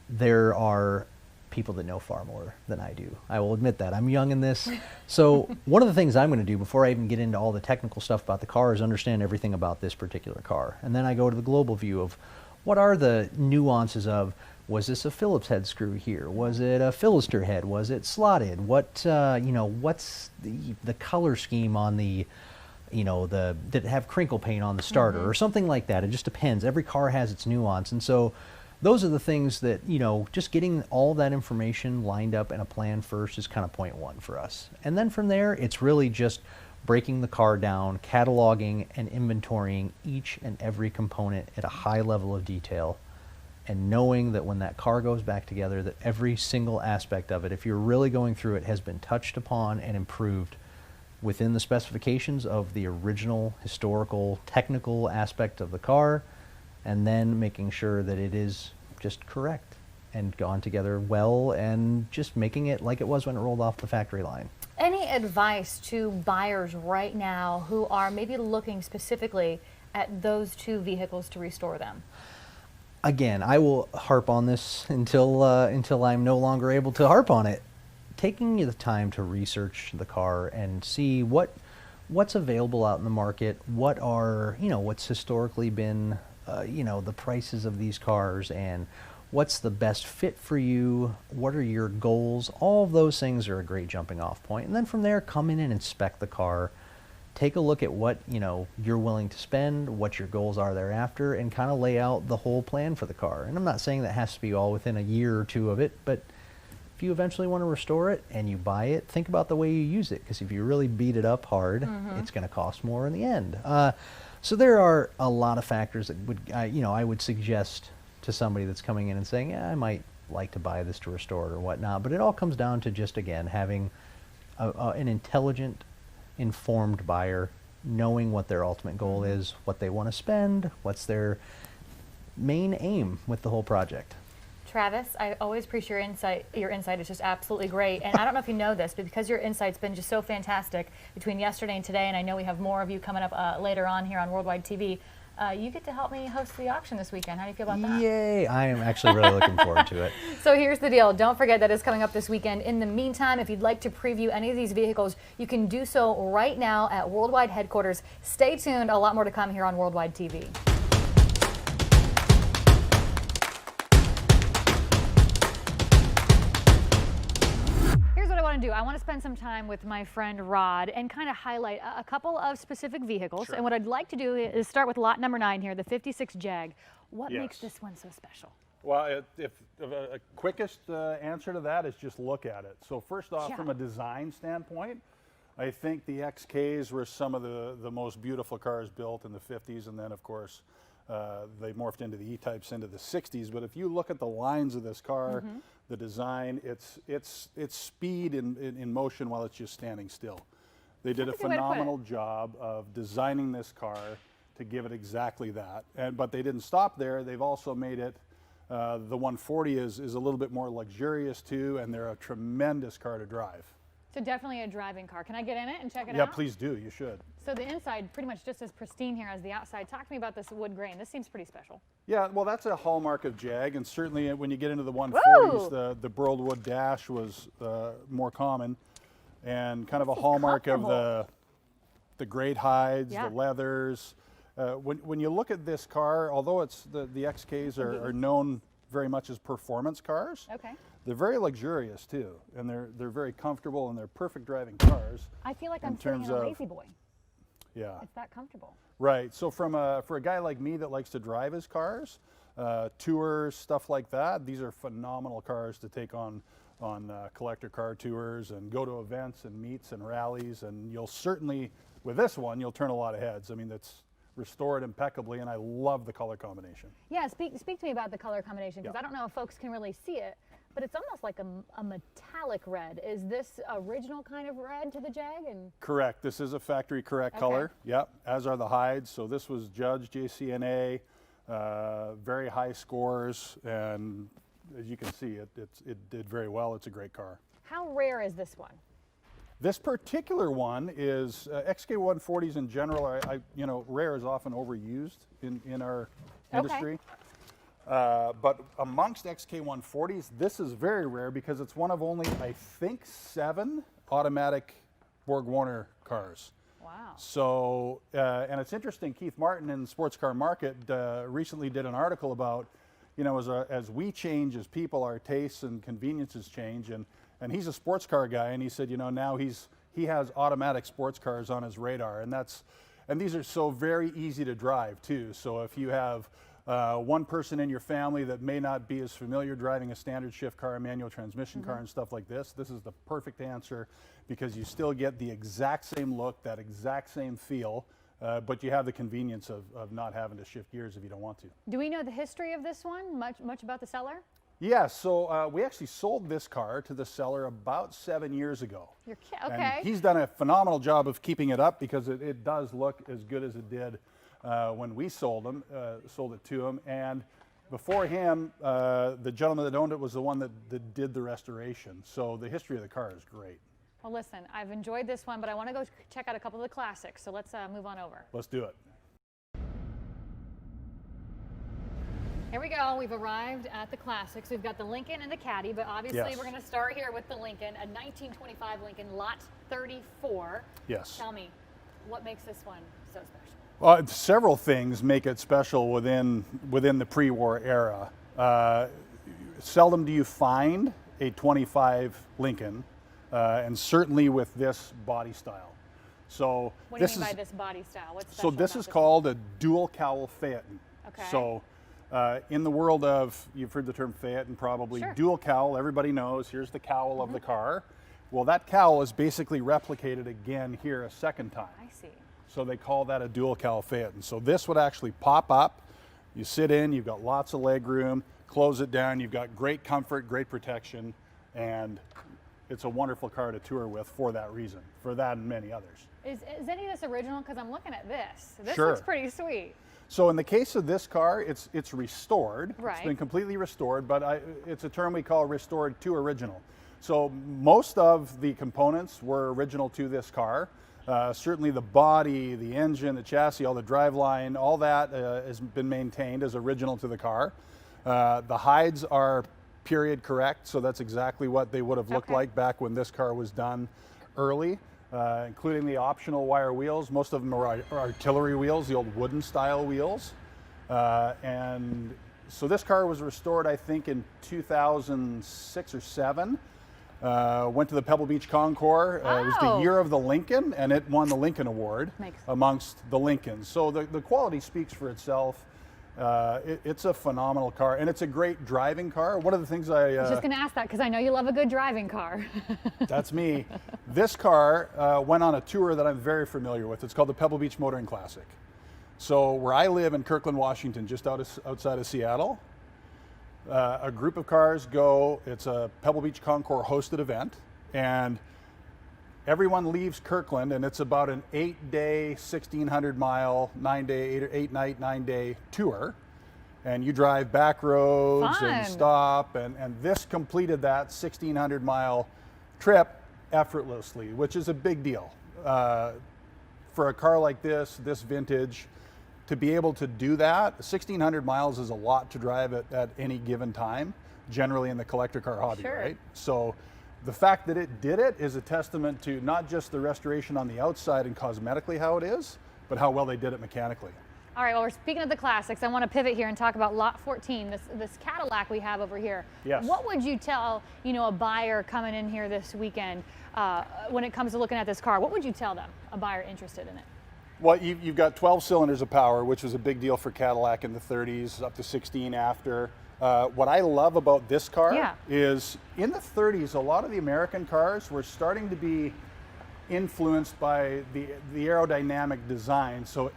There are people that know far more than I do. I will admit that. I'm young in this. So one of the things I'm going to do before I even get into all the technical stuff about the car is understand everything about this particular car. And then I go to the global view of what are the nuances of, was this a Phillips head screw here? Was it a Philister head? Was it slotted? What, you know, what's the color scheme on the, you know, did it have crinkle paint on the starter or something like that? It just depends. Every car has its nuance. And so those are the things that, you know, just getting all that information lined up in a plan first is kind of point one for us. And then from there, it's really just breaking the car down, cataloging and inventorying each and every component at a high level of detail, and knowing that when that car goes back together, that every single aspect of it, if you're really going through it, has been touched upon and improved within the specifications of the original historical technical aspect of the car, and then making sure that it is just correct and gone together well, and just making it like it was when it rolled off the factory line. Any advice to buyers right now who are maybe looking specifically at those two vehicles to restore them? Again, I will harp on this until I'm no longer able to harp on it. Taking the time to research the car and see what's available out in the market, what's historically been, the prices of these cars, and what's the best fit for you, what are your goals. All of those things are a great jumping off point. And then from there, come in and inspect the car. Take a look at what you're willing to spend, what your goals are thereafter, and kind of lay out the whole plan for the car. And I'm not saying that has to be all within a year or two of it, but if you eventually want to restore it and you buy it, think about the way you use it, because if you really beat it up hard, it's going to cost more in the end. So there are a lot of factors that would, I would suggest to somebody that's coming in and saying, yeah, I might like to buy this to restore it or whatnot. But it all comes down to just, again, having an intelligent, informed buyer, knowing what their ultimate goal is, what they want to spend, what's their main aim with the whole project. Travis, I always appreciate your insight. Your insight is just absolutely great. And I don't know if you know this, but because your insight's been just so fantastic between yesterday and today, and I know we have more of you coming up later on here on Worldwide TV, you get to help me host the auction this weekend. How do you feel about that? Yay! I am actually really looking forward to it. So here's the deal. Don't forget that it's coming up this weekend. In the meantime, if you'd like to preview any of these vehicles, you can do so right now at Worldwide headquarters. Stay tuned. A lot more to come here on Worldwide TV. I want to spend some time with my friend Rod and kind of highlight a couple of specific vehicles. Sure. And what I'd like to do is start with lot number 9 here, the 56 Jag. What makes this one so special? Well, if a quickest answer to that is just look at it. So first off, from a design standpoint, I think the XKs were some of the most beautiful cars built in the 50s, and then of course they morphed into the E-types into the 60s. But if you look at the lines of this car, the design, it's speed in motion while it's just standing still. They did a phenomenal job of designing this car to give it exactly that. But they didn't stop there. They've also made it The 140 is a little bit more luxurious too, and they're a tremendous car to drive. So definitely a driving car. Can I get in it and check it out? Yeah, please do. You should. So the inside pretty much just as pristine here as the outside. Talk to me about this wood grain. This seems pretty special. Yeah, well, that's a hallmark of Jag, and certainly when you get into the 140s, Woo! the burled wood dash was more common, and kind of a hallmark of the great hides, Yeah. the leathers. When you look at this car, although it's the XKs are known very much as performance cars, Okay. they're very luxurious too, and they're very comfortable, and they're perfect driving cars. I feel like In I'm sitting in terms a of- lazy boy. Yeah. It's that comfortable. Right. So for a guy like me that likes to drive his cars, tours, stuff like that, these are phenomenal cars to take on collector car tours and go to events and meets and rallies. And you'll certainly, with this one, you'll turn a lot of heads. I mean, it's restored impeccably, and I love the color combination. Yeah, speak to me about the color combination, because Yeah. I don't know if folks can really see it, but it's almost like a metallic red. Is this original kind of red to the Jag? And Correct. This is a factory correct Okay. color. Yep. As are the hides. So this was judged JCNA, very high scores, and as you can see, it did very well. It's a great car. how rare is this one? This particular one is XK140s in general. Rare is often overused in our industry. But amongst XK140s, this is very rare because it's one of only, I think, 7 automatic Borg-Warner cars. Wow. So, and it's interesting, Keith Martin in Sports Car Market recently did an article about, as we change as people, our tastes and conveniences change, and he's a sports car guy, and he said, now he has automatic sports cars on his radar, and these are so very easy to drive too. So if you have one person in your family that may not be as familiar driving a standard shift car, a manual transmission car and stuff like this is the perfect answer, because you still get the exact same look, that exact same feel, but you have the convenience of not having to shift gears if you don't want to. Do we know the history of this one? Much about the seller? Yeah, so we actually sold this car to the seller about 7 years ago. Okay. And he's done a phenomenal job of keeping it up, because it does look as good as it did when we sold it to him. And before him, the gentleman that owned it was the one that did the restoration. So the history of the car is great. Well, listen, I've enjoyed this one, but I want to go check out a couple of the classics. So let's move on over. Let's do it. Here we go. We've arrived at the classics. We've got the Lincoln and the Caddy, but obviously Yes. we're going to start here with the Lincoln, a 1925 Lincoln, lot 34. Yes. Tell me, what makes this one so special? Well, several things make it special within the pre-war era. Seldom do you find a 25 Lincoln, and certainly with this body style. So What do you mean by this body style? What's So special this about is one? called a dual cowl Phaeton. Okay. So in the world of, you've heard the term Phaeton probably, Sure. dual cowl, everybody knows, here's the cowl of the car. Well, that cowl is basically replicated again here a second time. I see. So they call that a dual cowl Phaeton. So this would actually pop up, you sit in, you've got lots of leg room, close it down, you've got great comfort, great protection, and it's a wonderful car to tour with for that reason, for that and many others. Is any of this original? Because I'm looking at this. This Sure. looks pretty sweet. So in the case of this car, it's restored. Right. It's been completely restored, but it's a term we call restored to original. So most of the components were original to this car. Certainly the body, the engine, the chassis, all the driveline, all that has been maintained as original to the car. The hides are period correct, so that's exactly what they would have looked Okay. like back when this car was done early. Including the optional wire wheels. Most of them are artillery wheels, the old wooden style wheels. And so this car was restored, I think, in 2006 or 7. Went to the Pebble Beach Concours. It was the Oh. year of the Lincoln, and it won the Lincoln Award Makes sense. amongst the Lincolns. So the quality speaks for itself. It's a phenomenal car, and it's a great driving car. One of the things I was just going to ask that because I know you love a good driving car. That's me. This car went on a tour that I'm very familiar with. It's called the Pebble Beach Motoring Classic. So where I live in Kirkland, Washington, just outside of Seattle, a group of cars go. It's a Pebble Beach Concours hosted event, and everyone leaves Kirkland, and it's about an 8-day, 1,600-mile, 9-day, 8 night, 9-day tour. and you drive back roads Fun. and stop, and this completed that 1,600-mile trip effortlessly, which is a big deal. For a car like this vintage, to be able to do that, 1,600 miles is a lot to drive at any given time, generally in the collector car hobby, Sure. right? So the fact that it did it is a testament to not just the restoration on the outside and cosmetically how it is, but how well they did it mechanically. All right, well, we're speaking of the classics. I want to pivot here and talk about lot 14, this Cadillac we have over here. Yes. What would you tell, a buyer coming in here this weekend when it comes to looking at this car? What would you tell them, a buyer interested in it? Well, you've got 12 cylinders of power, which was a big deal for Cadillac in the 30s, up to 16 after. What I love about this car is in the 30s, a lot of the American cars were starting to be influenced by the aerodynamic design, so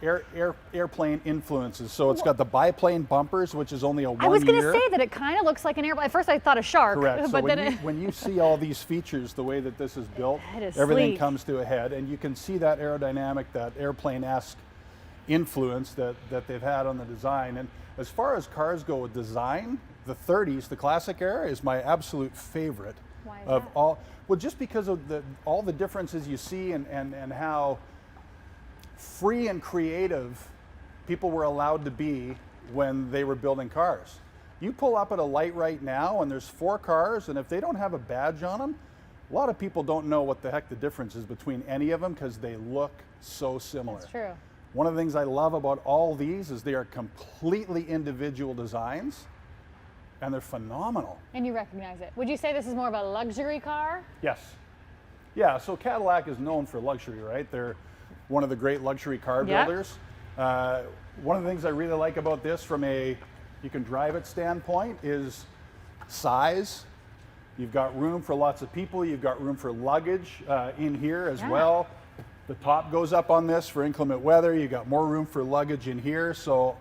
airplane influences. So it's got the biplane bumpers, which is only a 1 year. I was going to say that it kind of looks like an airplane. At first I thought a shark. Correct. So but when you see all these features, the way that this is built, It is everything sleek. comes to a head, and you can see that aerodynamic, that airplane-esque influence that they've had on the design. And as far as cars go with design, the 30s, the classic era, is my absolute favorite. Why is of that? all. Well, just because of all the differences you see and how free and creative people were allowed to be when they were building cars. You pull up at a light right now and there's 4 cars, and if they don't have a badge on them, a lot of people don't know what the heck the difference is between any of them because they look so similar. That's true. One of the things I love about all these is they are completely individual designs, and they're phenomenal. And you recognize it. Would you say this is more of a luxury car? Yes. Yeah, so Cadillac is known for luxury, right? They're one of the great luxury car Yep. builders. One of the things I really like about this from a you can drive it standpoint is size. You've got room for lots of people. You've got room for luggage in here as well. The top goes up on this for inclement weather. You've got more room for luggage in here. So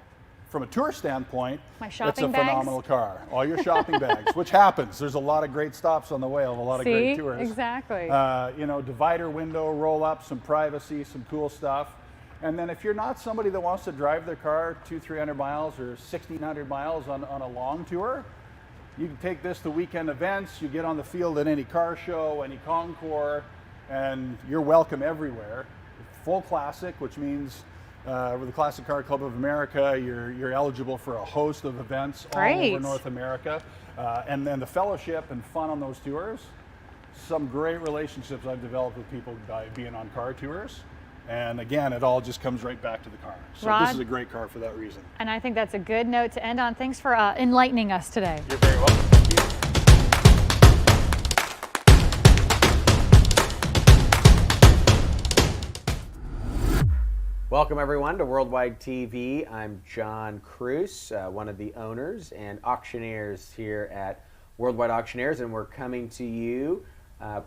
from a tour standpoint, My it's shopping a bags? phenomenal car. All your shopping bags, which happens. There's a lot of great stops on the way of a lot of great tours. Exactly. Divider window, roll up, some privacy, some cool stuff. And then if you're not somebody that wants to drive their car 200-300 miles or 1,600 miles on a long tour, you can take this to weekend events. You get on the field at any car show, any concours, and you're welcome everywhere. Full classic, which means with the Classic Car Club of America, you're eligible for a host of events all over North America. And then the fellowship and fun on those tours, some great relationships I've developed with people by being on car tours. And again, it all just comes right back to the car. So Rod? this is a great car for that reason. And I think that's a good note to end on. Thanks for enlightening us today. You're very welcome. Thank you. Welcome everyone to Worldwide TV. I'm John 𝗪cie, one of the owners and auctioneers here at Worldwide Auctioneers, and we're coming to you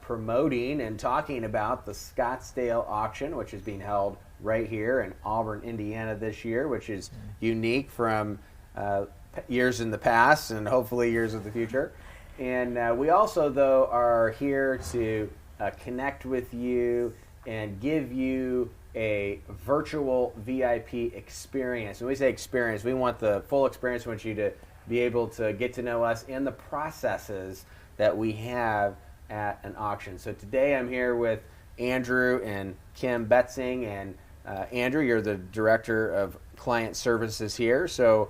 promoting and talking about the Scottsdale auction, which is being held right here in Auburn, Indiana this year, which is unique from years in the past and hopefully years of the future. And we also, though, are here to connect with you and give you a virtual VIP experience. When we say experience, we want the full experience. We want you to be able to get to know us and the processes that we have at an auction. So today I'm here with Andrew and Kim Betzing, and Andrew, you're the Director of Client Services here, so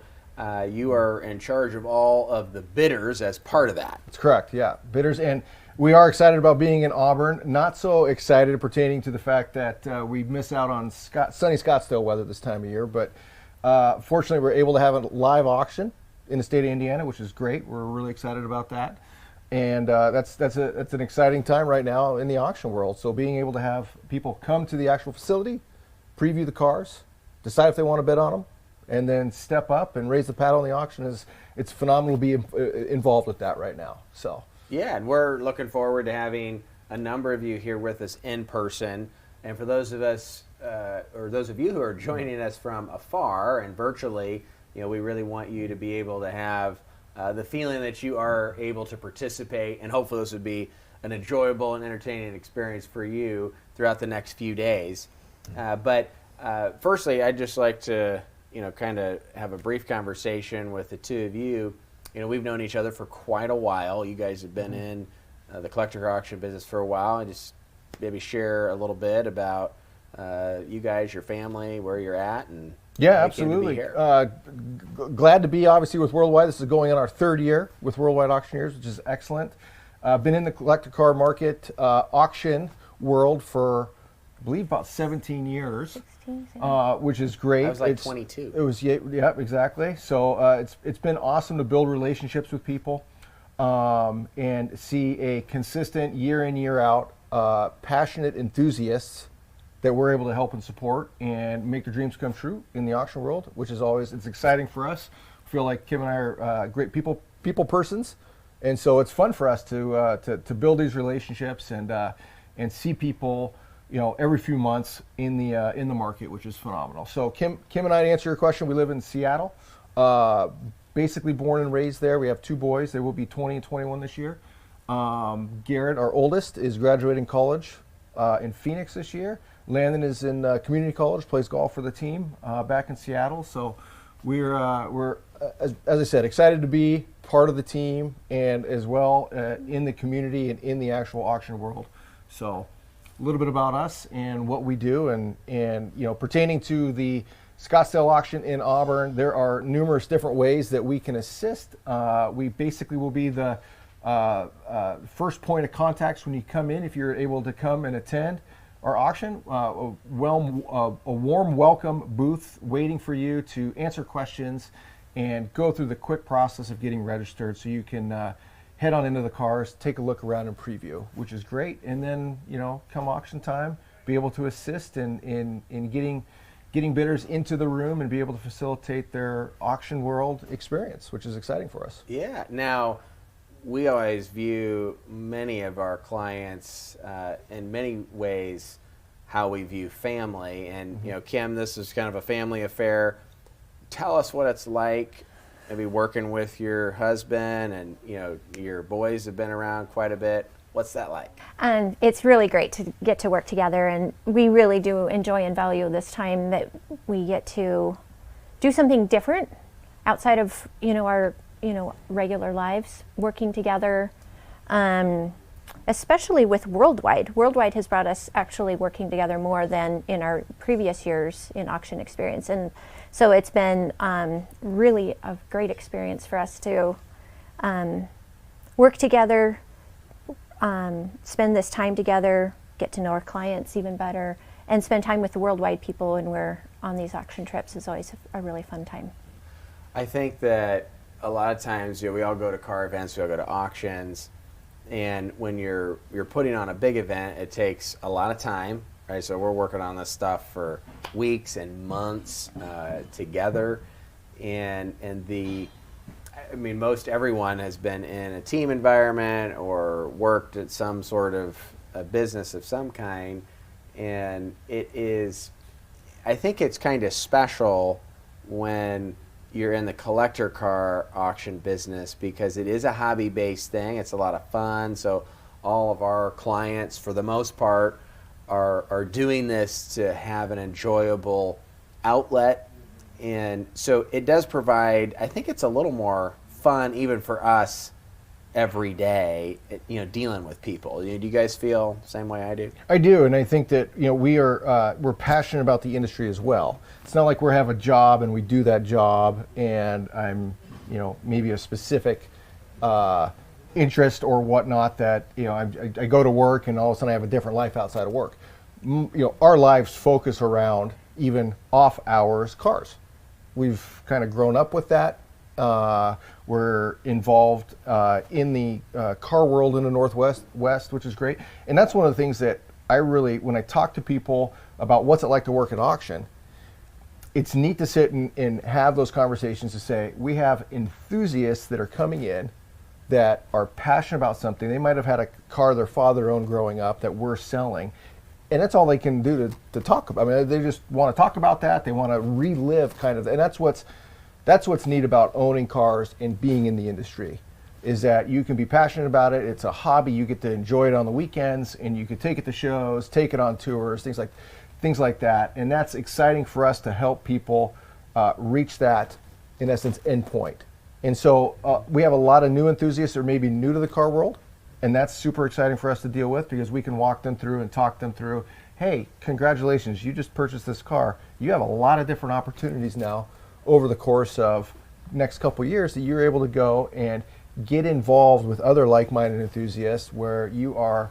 you are in charge of all of the bidders as part of that. That's correct, yeah, bidders, and we are excited about being in Auburn. Not so excited pertaining to the fact that we miss out on sunny Scottsdale weather this time of year, but fortunately we're able to have a live auction in the state of Indiana, which is great. We're really excited about that. And that's an exciting time right now in the auction world. So being able to have people come to the actual facility, preview the cars, decide if they want to bid on them, and then step up and raise the paddle in the auction, it's phenomenal to be involved with that right now. So yeah, and we're looking forward to having a number of you here with us in person. And for those of us, or those of you who are joining us from afar and virtually, we really want you to be able to have the feeling that you are able to participate, and hopefully this would be an enjoyable and entertaining experience for you throughout the next few days. But firstly, I'd just like to kind of have a brief conversation with the two of you. We've known each other for quite a while. You guys have been in the collector car auction business for a while, and just maybe share a little bit about you guys, your family, where you're at, and yeah, absolutely. Glad to be obviously with Worldwide. This is going on our 3rd year with Worldwide Auctioneers, which is excellent. Been in the collector car market auction world for, I believe, about 17 years, 16, which is great. I was like 22. It was, yeah, exactly. So it's been awesome to build relationships with people and see a consistent year in, year out, passionate enthusiasts that we're able to help and support and make their dreams come true in the auction world, which is always, it's exciting for us. I feel like Kim and I are great people persons, and so it's fun for us to build these relationships and see people, every few months in the market, which is phenomenal. So Kim and I, to answer your question, we live in Seattle, basically born and raised there. We have 2 boys. They will be 20 and 21 this year. Garrett, our oldest, is graduating college in Phoenix this year. Landon is in community college, plays golf for the team back in Seattle. So we're as I said, excited to be part of the team and as well in the community and in the actual auction world. So a little bit about us and what we do, and pertaining to the Scottsdale auction in Auburn, there are numerous different ways that we can assist. We basically will be the first point of contacts when you come in, if you're able to come and attend our auction. A warm welcome booth waiting for you to answer questions and go through the quick process of getting registered, so you can head on into the cars, take a look around and preview, which is great. And then, come auction time, be able to assist in getting bidders into the room and be able to facilitate their auction world experience, which is exciting for us. Yeah. Now, we always view many of our clients in many ways how we view family. And, Kim, this is kind of a family affair. Tell us what it's like, maybe working with your husband, and, your boys have been around quite a bit. What's that like? And it's really great to get to work together, and we really do enjoy and value this time that we get to do something different outside of, our regular lives, working together, especially with Worldwide. Worldwide has brought us actually working together more than in our previous years in auction experience. And so it's been really a great experience for us to work together, spend this time together, get to know our clients even better, and spend time with the Worldwide people when we're on these auction trips is always a really fun time. I think that a lot of times, we all go to car events, we all go to auctions, and when you're putting on a big event, it takes a lot of time, right? So we're working on this stuff for weeks and months together, and most everyone has been in a team environment or worked at some sort of a business of some kind, and I think it's kind of special when you're in the collector car auction business, because it is a hobby-based thing. It's a lot of fun. So all of our clients, for the most part, are doing this to have an enjoyable outlet. And so it does provide, I think it's a little more fun even for us every day, dealing with people. Do you guys feel the same way I do? I do, and I think that we're passionate about the industry as well. It's not like we have a job and we do that job, and I'm maybe a specific interest or whatnot that I go to work and all of a sudden I have a different life outside of work. Our lives focus around even off hours cars. We've kind of grown up with that. We're involved in the car world in the Northwest, which is great. And that's one of the things that when I talk to people about what's it like to work at auction, it's neat to sit and have those conversations to say, we have enthusiasts that are coming in that are passionate about something. They might have had a car their father owned growing up that we're selling. And that's all they can do to talk about. I mean, they just want to talk about that. They want to relive and that's what's neat about owning cars and being in the industry, is that you can be passionate about it. It's a hobby. You get to enjoy it on the weekends, and you can take it to shows, take it on tours, things like that. And that's exciting for us to help people reach that, in essence, endpoint. And so we have a lot of new enthusiasts that are maybe new to the car world, and that's super exciting for us to deal with because we can walk them through and talk them through, hey, congratulations, you just purchased this car. You have a lot of different opportunities now over the course of next couple years that you're able to go and get involved with other like-minded enthusiasts where you are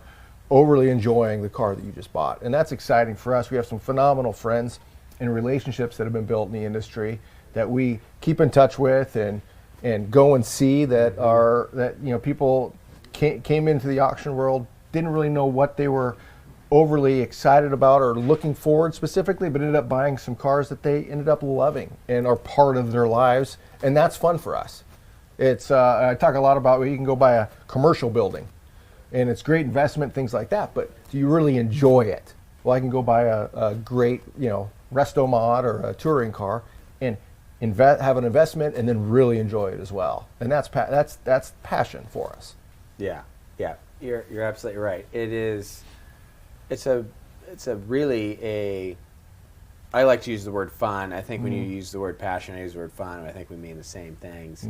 overly enjoying the car that you just bought. And that's exciting for us. We have some phenomenal friends and relationships that have been built in the industry that we keep in touch with and go and see that are, that, you know, people came into the auction world, didn't really know what they were overly excited about or looking forward specifically, but ended up buying some cars that they ended up loving and are part of their lives. And that's fun for us. It's, I talk a lot about, well, you can go buy a commercial building and it's great investment, things like that, but do you really enjoy it? Well, I can go buy a great, you know, resto mod or a touring car and have an investment and then really enjoy it as well. And that's passion for us. Yeah, yeah, you're absolutely right. It is. It's a really a. I like to use the word fun. I think when you use the word passion, I use the word fun. I think we mean the same things.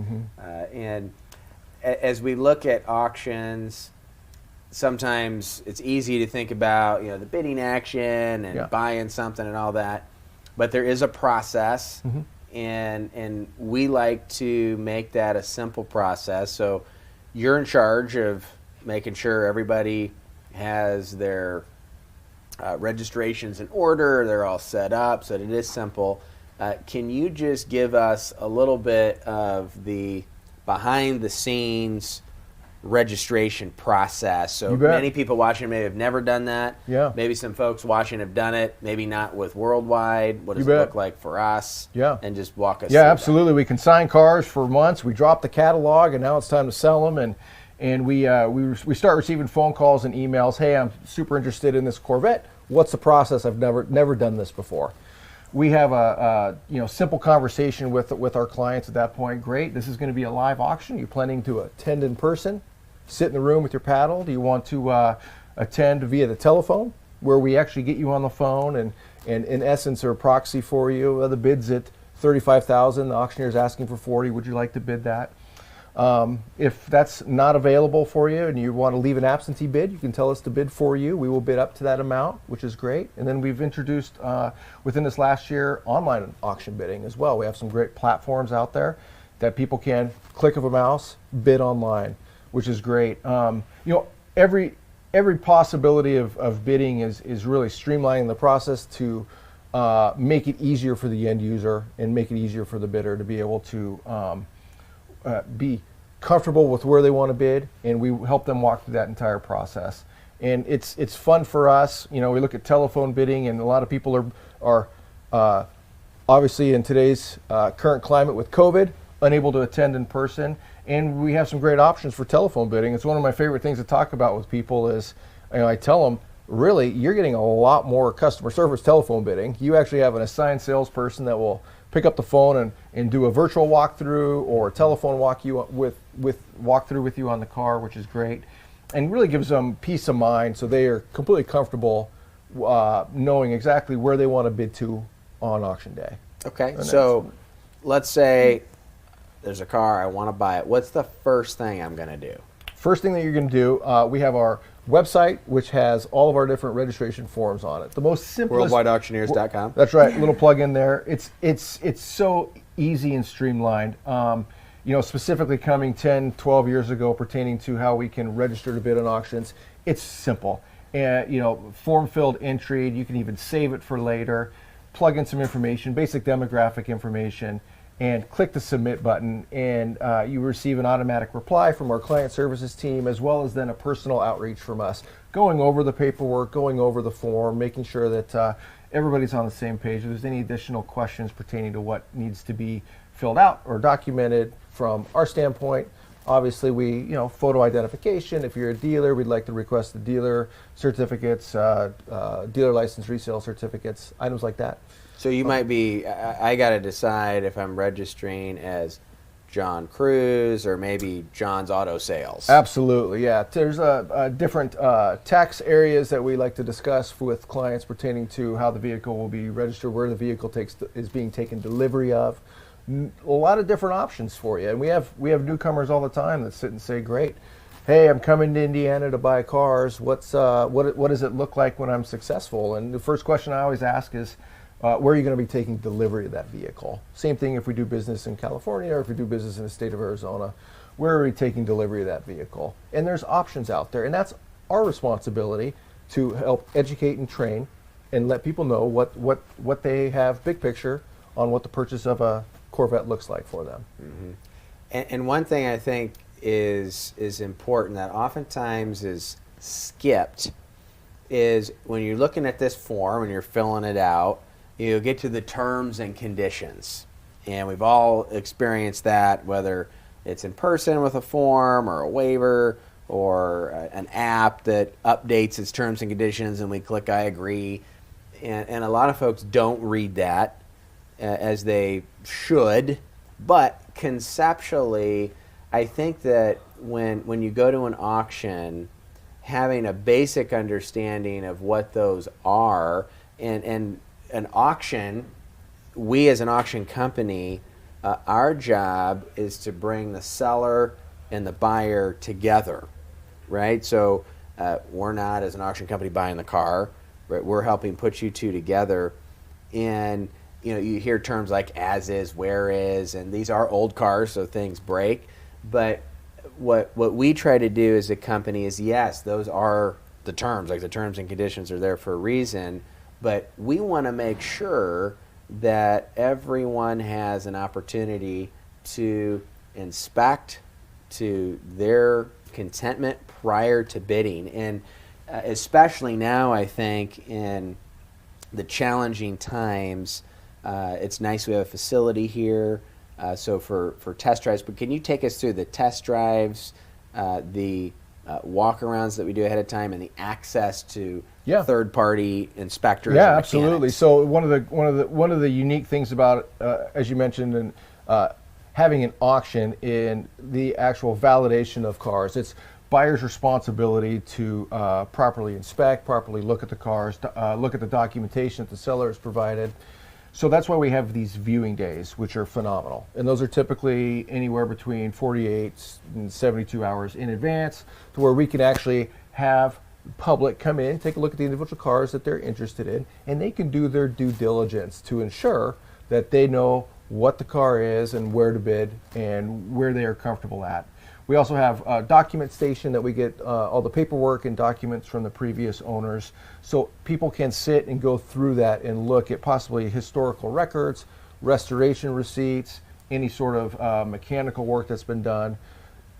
And as we look at auctions, sometimes it's easy to think about, you know, the bidding action and buying something and all that, but there is a process, and we like to make that a simple process. So you're in charge of making sure everybody has their registrations in order, they're all set up so that it is simple. Can you just give us a little bit of the behind the scenes registration process? So many people watching maybe have never done that. Yeah. Maybe some folks watching have done it, maybe not with Worldwide. What does it look like for us? Yeah. And just walk us through absolutely. We can sign cars for months. We drop the catalog and now it's time to sell them. And we start receiving phone calls and emails. Hey, I'm super interested in this Corvette. What's the process? I've never done this before. We have a simple conversation with our clients at that point. Great, this is going to be a live auction. You're planning to attend in person, sit in the room with your paddle. Do you want to attend via the telephone, where we actually get you on the phone and in essence are a proxy for you? The bid's at $35,000. The auctioneer's asking for $40,000. Would you like to bid that? If that's not available for you and you want to leave an absentee bid, you can tell us to bid for you. We will bid up to that amount, which is great. And then we've introduced within this last year online auction bidding as well. We have some great platforms out there that people can click of a mouse bid online, which is great. Every possibility of bidding is really streamlining the process to make it easier for the end user and make it easier for the bidder to be able to be comfortable with where they want to bid, and we help them walk through that entire process. And it's fun for us. You know, we look at telephone bidding, and a lot of people are obviously in today's current climate with COVID, unable to attend in person. And we have some great options for telephone bidding. It's one of my favorite things to talk about with people is, I tell them, really, you're getting a lot more customer service telephone bidding. You actually have an assigned salesperson that will pick up the phone and do a virtual walkthrough or a telephone walkthrough with you on the car, which is great, and really gives them peace of mind so they are completely comfortable knowing exactly where they want to bid to on auction day. Okay, so let's say there's a car, I want to buy it. What's the first thing I'm going to do? First thing that you're going to do, we have our website, which has all of our different registration forms on it. The most simplest. WorldwideAuctioneers.com. That's right. Little plug in there. It's so easy and streamlined. Specifically coming 10, 12 years ago, pertaining to how we can register to bid on auctions. It's simple. And form filled entry. You can even save it for later. Plug in some information, basic demographic information, and click the submit button, and you receive an automatic reply from our client services team, as well as then a personal outreach from us, going over the paperwork, going over the form, making sure that everybody's on the same page. If there's any additional questions pertaining to what needs to be filled out or documented from our standpoint, obviously we, photo identification. If you're a dealer, we'd like to request the dealer certificates, dealer license resale certificates, items like that. So you might be, I got to decide if I'm registering as John Cruz or maybe John's Auto Sales? Absolutely, yeah. There's different tax areas that we like to discuss with clients pertaining to how the vehicle will be registered, where the vehicle is being taken delivery of. A lot of different options for you, and we have newcomers all the time that sit and say, "Great, hey, I'm coming to Indiana to buy cars. What does it look like when I'm successful?" And the first question I always ask is, where are you going to be taking delivery of that vehicle? Same thing if we do business in California or if we do business in the state of Arizona. Where are we taking delivery of that vehicle? And there's options out there, and that's our responsibility to help educate and train and let people know what they have big picture on what the purchase of a Corvette looks like for them. Mm-hmm. And one thing I think is important that oftentimes is skipped is when you're looking at this form and you're filling it out, you get to the terms and conditions. And we've all experienced that, whether it's in person with a form or a waiver or an app that updates its terms and conditions and we click I agree. And a lot of folks don't read that as they should. But conceptually, I think that when you go to an auction, having a basic understanding of what those are, and an auction, we as an auction company, our job is to bring the seller and the buyer together, right? So we're not, as an auction company, buying the car, right? We're helping put you two together. And you hear terms like as is, where is, and these are old cars, so things break. But what we try to do as a company is, yes, those are the terms, like the terms and conditions are there for a reason, but we want to make sure that everyone has an opportunity to inspect to their contentment prior to bidding. And especially now, I think, in the challenging times, it's nice we have a facility here. So for test drives, but can you take us through the test drives, the walk-arounds that we do ahead of time, and the access to third-party inspectors? Yeah, and absolutely. So one of the unique things about it, as you mentioned, and having an auction in the actual validation of cars, it's buyer's responsibility to properly inspect, properly look at the cars, look at the documentation that the seller has provided. So that's why we have these viewing days, which are phenomenal. And those are typically anywhere between 48 and 72 hours in advance, to where we can actually have the public come in, take a look at the individual cars that they're interested in, and they can do their due diligence to ensure that they know what the car is and where to bid and where they are comfortable at. We also have a document station that we get all the paperwork and documents from the previous owners, so people can sit and go through that and look at possibly historical records, restoration receipts, any sort of mechanical work that's been done.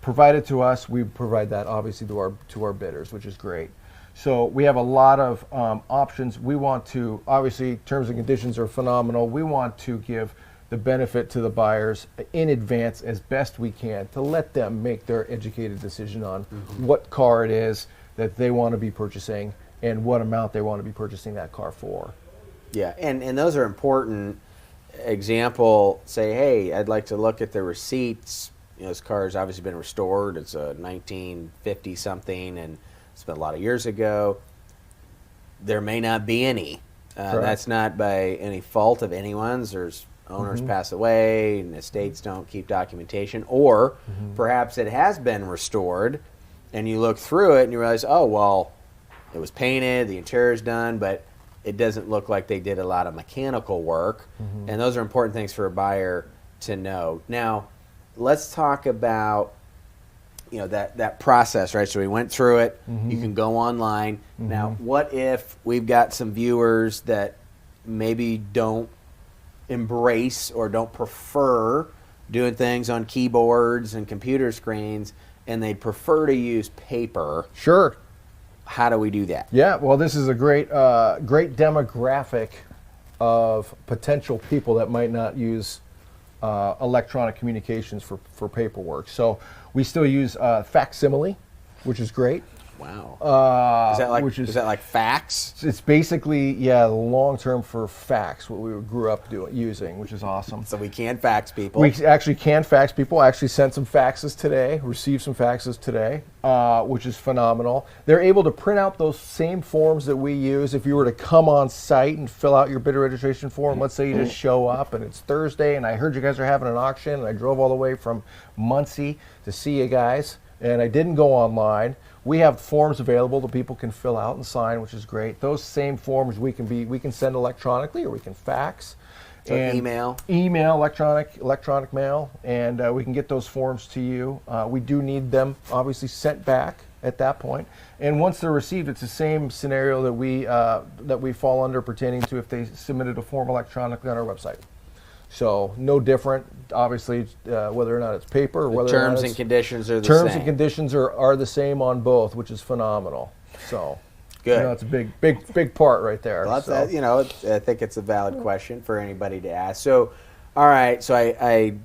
Provided to us, we provide that obviously to our bidders, which is great. So we have a lot of options. We want to, obviously, terms and conditions are phenomenal. We want to give the benefit to the buyers in advance as best we can to let them make their educated decision on what car it is that they want to be purchasing and what amount they want to be purchasing that car for. Yeah, and those are important. Example, say, hey, I'd like to look at the receipts. This car's obviously been restored. It's a 1950 something, and it's been a lot of years ago. There may not be any. That's not by any fault of anyone's. There's owners pass away and estates don't keep documentation, or perhaps it has been restored and you look through it and you realize, oh, well, it was painted, the interior's done, but it doesn't look like they did a lot of mechanical work. And those are important things for a buyer to know. Now, let's talk about that process, right? So we went through it. You can go online. Now, what if we've got some viewers that maybe don't embrace or don't prefer doing things on keyboards and computer screens, and they'd prefer to use paper? Sure. How do we do that? Yeah, well, this is a great demographic of potential people that might not use electronic communications for paperwork. So we still use facsimile, which is great. Wow. Is that like fax? It's basically, yeah, long term for fax, what we grew up using, which is awesome. So we can fax people. We actually can fax people. I actually sent some faxes today, received some faxes today, which is phenomenal. They're able to print out those same forms that we use. If you were to come on site and fill out your bidder registration form, let's say you just show up and it's Thursday and I heard you guys are having an auction and I drove all the way from 𝗪cie to see you guys and I didn't go online. We have forms available that people can fill out and sign, which is great. Those same forms we can send electronically or we can fax. So email, electronic mail, and we can get those forms to you. We do need them obviously sent back at that point. And once they're received, it's the same scenario that we fall under pertaining to if they submitted a form electronically on our website. So no different, obviously, whether or not it's paper or whether or not terms it's, and conditions are the same. Terms and conditions are the same on both, which is phenomenal. So good. You know, it's a big part right there. Well, so. you know, I think it's a valid question for anybody to ask. So, all right, so I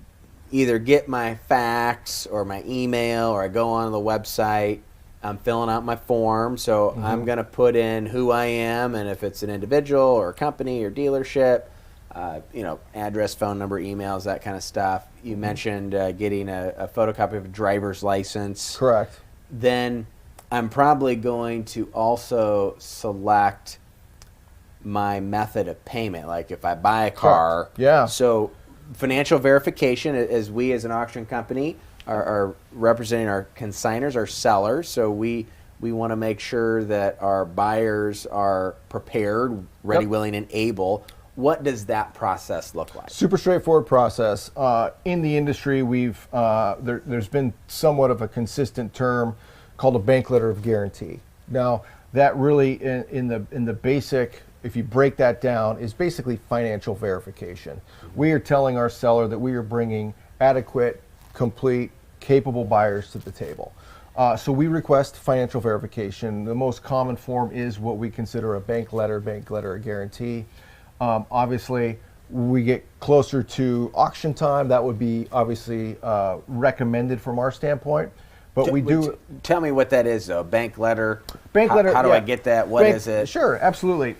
either get my fax or my email or I go on the website. I'm filling out my form, so I'm going to put in who I am and if it's an individual or a company or dealership. You know, address, phone number, emails, that kind of stuff. You mentioned getting a photocopy of a driver's license. Correct. Then I'm probably going to also select my method of payment. Like if I buy a car. Correct. Yeah. So financial verification, as we as an auction company are representing our consigners, our sellers. So we want to make sure that our buyers are prepared, ready, willing, and able. What does that process look like? Super straightforward process. In the industry, there's been somewhat of a consistent term called a bank letter of guarantee. Now, that really, in the basic, if you break that down, is basically financial verification. We are telling our seller that we are bringing adequate, complete, capable buyers to the table. So we request financial verification. The most common form is what we consider a bank letter of guarantee. Obviously, we get closer to auction time. That would be obviously recommended from our standpoint. But we do. Tell me what that is, though. Bank letter. Bank letter. How do I get that? What is it? Sure, absolutely.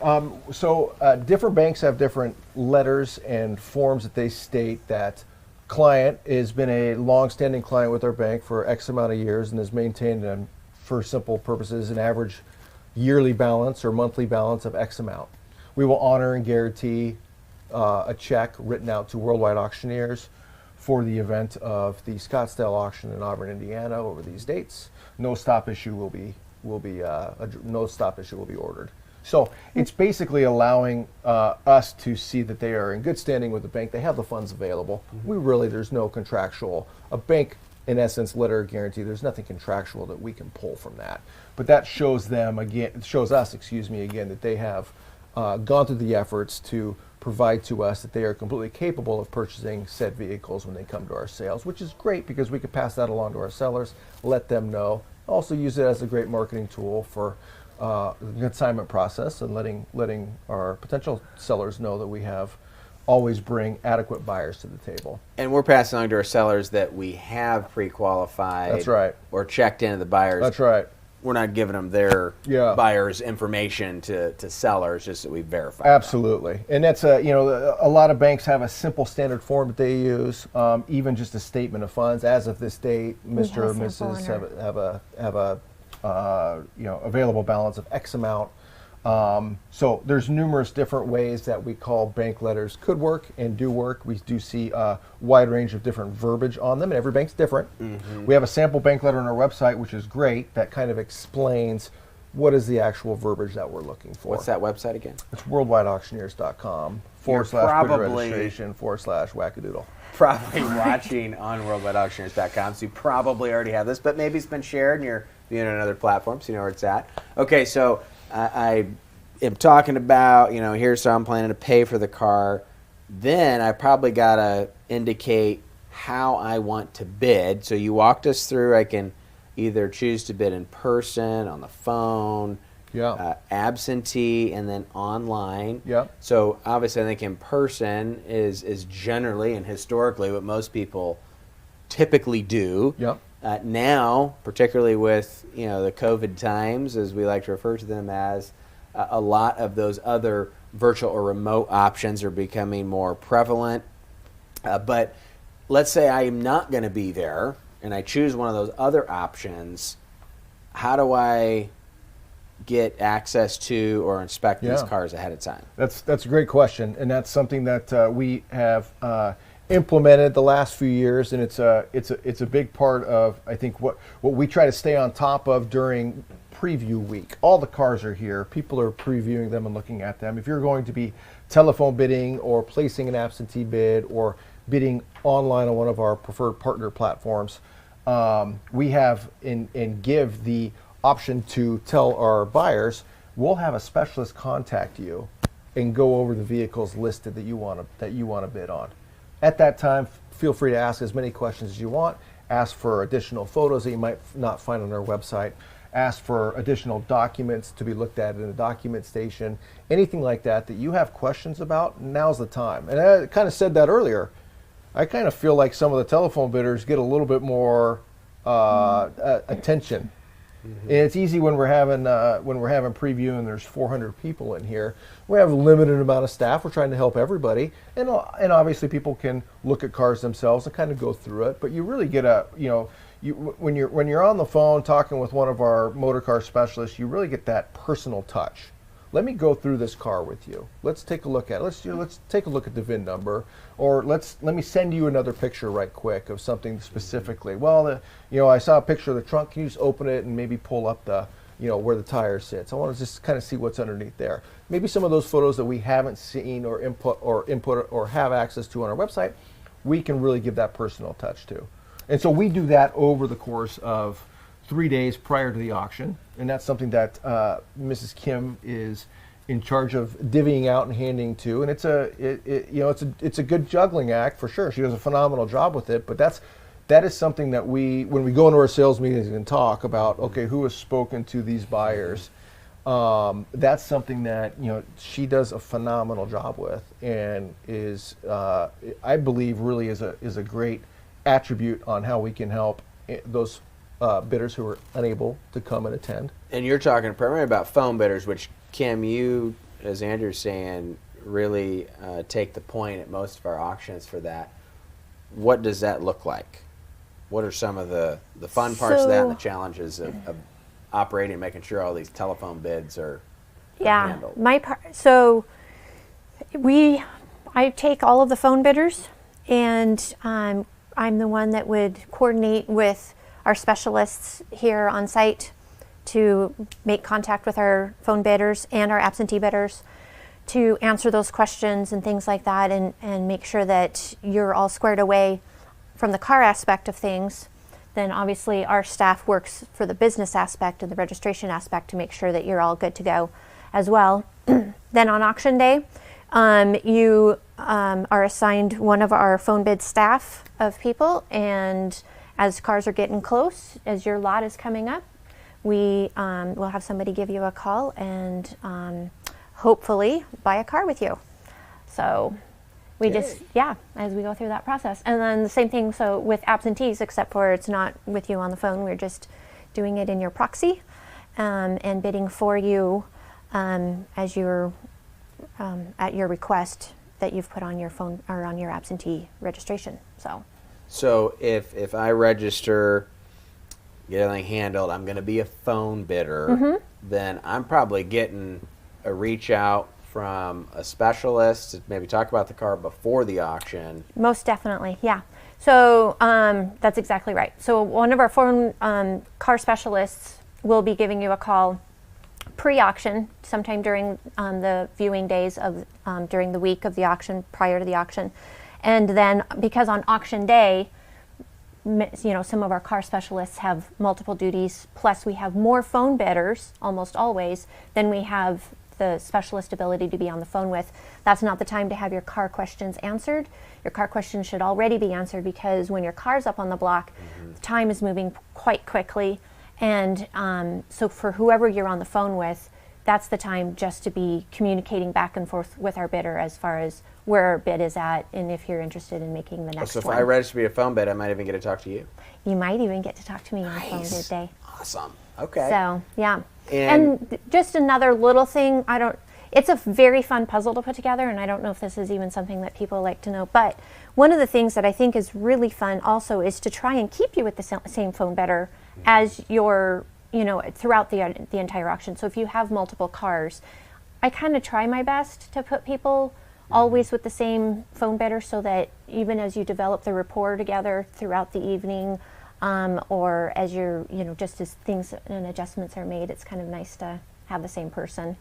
So different banks have different letters and forms that they state that client has been a long-standing client with our bank for X amount of years and has maintained, for simple purposes, an average yearly balance or monthly balance of X amount. We will honor and guarantee a check written out to Worldwide Auctioneers for the event of the Scottsdale auction in Auburn, Indiana, over these dates. No stop issue will be ordered. So it's basically allowing us to see that they are in good standing with the bank. They have the funds available. There's no contractual. A bank, in essence, letter of guarantee. There's nothing contractual that we can pull from that. But that shows us that they have gone through the efforts to provide to us that they are completely capable of purchasing said vehicles when they come to our sales, which is great because we could pass that along to our sellers, let them know, also use it as a great marketing tool for the consignment process and letting our potential sellers know that we always bring adequate buyers to the table. And we're passing along to our sellers that we have pre-qualified. That's right. Or checked into the buyers. That's right. We're not giving them their buyers' information to sellers, just that we verify. Absolutely, and that's a lot of banks have a simple standard form that they use, even just a statement of funds. As of this date, Mr. or Mrs. have a available balance of X amount. So there's numerous different ways that we call bank letters could work and do work. We do see a wide range of different verbiage on them, and every bank's different. We have a sample bank letter on our website, which is great, that kind of explains what is the actual verbiage that we're looking for. What's that website again? It's worldwideauctioneers.com/registration/wackadoodle. Probably watching on worldwideauctioneers.com, so you probably already have this, but maybe it's been shared and you're viewing on another platform, so you know where it's at. Okay, so I am talking about, here's how I'm planning to pay for the car. Then I probably got to indicate how I want to bid. So you walked us through, I can either choose to bid in person, on the phone, absentee, and then online. So obviously I think in person is generally and historically what most people typically do. Now, particularly with the COVID times, as we like to refer to them as, a lot of those other virtual or remote options are becoming more prevalent. But let's say I am not going to be there and I choose one of those other options. How do I get access to or inspect these cars ahead of time? That's a great question, and that's something that we have implemented the last few years, and it's a big part of, I think, what we try to stay on top of during preview week. All the cars are here. People are previewing them and looking at them. If you're going to be telephone bidding or placing an absentee bid or bidding online on one of our preferred partner platforms, we have and give the option to tell our buyers, we'll have a specialist contact you and go over the vehicles listed that you want to bid on. At that time, feel free to ask as many questions as you want. Ask for additional photos that you might not find on our website. Ask for additional documents to be looked at in the document station. Anything like that you have questions about, now's the time. And I kind of said that earlier. I kind of feel like some of the telephone bidders get a little bit more attention. And it's easy when we're having preview and there's 400 people in here. We have a limited amount of staff. We're trying to help everybody, and obviously people can look at cars themselves and kind of go through it. But you really get when you're on the phone talking with one of our motor car specialists, you really get that personal touch. Let me go through this car with you. Let's take a look at it. Let's take a look at the VIN number, or let me send you another picture right quick of something specifically. Well, I saw a picture of the trunk. Can you just open it and maybe pull up the, where the tire sits? I want to just kind of see what's underneath there. Maybe some of those photos that we haven't seen or input or have access to on our website, we can really give that personal touch to. And so we do that over the course of 3 days prior to the auction, and that's something that Mrs. Kim is in charge of divvying out and handing to, and it's a good juggling act for sure. She does a phenomenal job with it, but that is something that when we go into our sales meetings and talk about, okay, who has spoken to these buyers, that's something that she does a phenomenal job with, and is I believe really is a great attribute on how we can help those bidders who are unable to come and attend. And you're talking primarily about phone bidders, which, Kim, you, as Andrew's saying, really take the point at most of our auctions for that. What does that look like? What are some of the fun parts of that and the challenges of operating and making sure all these telephone bids are handled? I take all of the phone bidders, and I'm the one that would coordinate with our specialists here on site to make contact with our phone bidders and our absentee bidders to answer those questions and things like that, and make sure that you're all squared away from the car aspect of things. Then obviously our staff works for the business aspect and the registration aspect to make sure that you're all good to go as well. Then on auction day, you are assigned one of our phone bid staff of people, and as cars are getting close, as your lot is coming up, we will have somebody give you a call and hopefully buy a car with you. So we as we go through that process. And then the same thing, so with absentees, except for it's not with you on the phone, we're just doing it in your proxy and bidding for you as your at your request that you've put on your phone or on your absentee registration. So if I register, get everything handled, I'm going to be a phone bidder, then I'm probably getting a reach out from a specialist to maybe talk about the car before the auction. Most definitely, yeah. So that's exactly right. So one of our phone car specialists will be giving you a call pre-auction, sometime during the viewing days of during the week of the auction, prior to the auction. And then because on auction day, some of our car specialists have multiple duties, plus we have more phone bidders almost always than we have the specialist ability to be on the phone with. That's not the time to have your car questions answered. Your car questions should already be answered, because when your car's up on the block, time is moving quite quickly. And so for whoever you're on the phone with, that's the time just to be communicating back and forth with our bidder as far as where our bid is at, and if you're interested in making the next So if one. I register to be a phone bid, I might even get to talk to you. You might even get to talk to me on the phone bid day. Awesome. Okay. So yeah, And- and just another little thing. It's a very fun puzzle to put together, and I don't know if this is even something that people like to know. But one of the things that I think is really fun also is to try and keep you with the same phone bidder as your, throughout the entire auction. So if you have multiple cars, I kind of try my best to put people always with the same phone bidder, so that even as you develop the rapport together throughout the evening, or as you're, just as things and adjustments are made, it's kind of nice to have the same person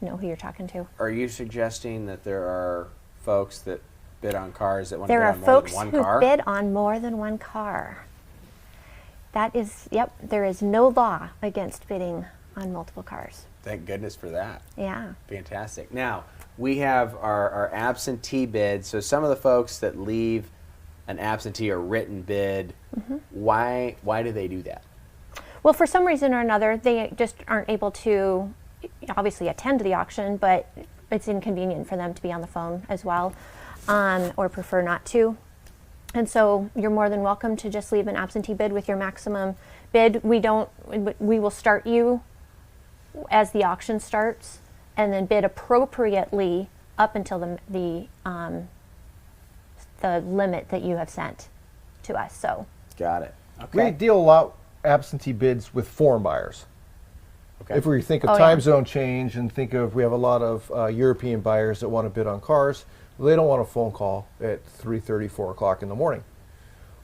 know who you're talking to. Are you suggesting that there are folks that bid on cars that want There to are bid on more folks than one who car? bid on more than one car. That is, yep, there is no law against bidding on multiple cars. Thank goodness for that. Yeah. Fantastic. Now, we have our absentee bid. So some of the folks that leave an absentee or written bid, why do they do that? Well, for some reason or another, they just aren't able to obviously attend to the auction, but it's inconvenient for them to be on the phone as well, or prefer not to. And so you're more than welcome to just leave an absentee bid with your maximum bid. We will start you as the auction starts, and then bid appropriately up until the limit that you have sent to us. So Got it. We Okay. deal a lot absentee bids with foreign buyers. Okay. If we think of Oh, time yeah. zone change and think of, we have a lot of European buyers that want to bid on cars, they don't want a phone call at 3:30, 4 o'clock in the morning,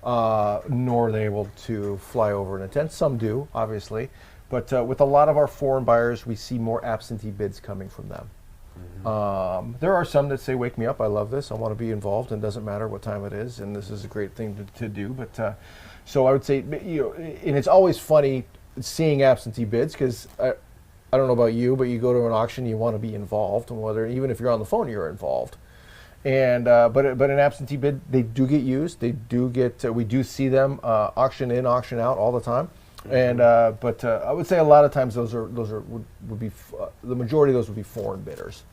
nor are they able to fly over and attend. Some do, obviously, but with a lot of our foreign buyers, we see more absentee bids coming from them. There are some that say, wake me up, I love this, I want to be involved, and it doesn't matter what time it is, and this is a great thing to do. But so I would say, and it's always funny seeing absentee bids, because I don't know about you, but you go to an auction, you want to be involved, and whether, even if you're on the phone, you're involved. And but an absentee bid, they do get used. They do get. We do see them auction in, auction out all the time. And but I would say a lot of times those would be the majority of those would be foreign bidders.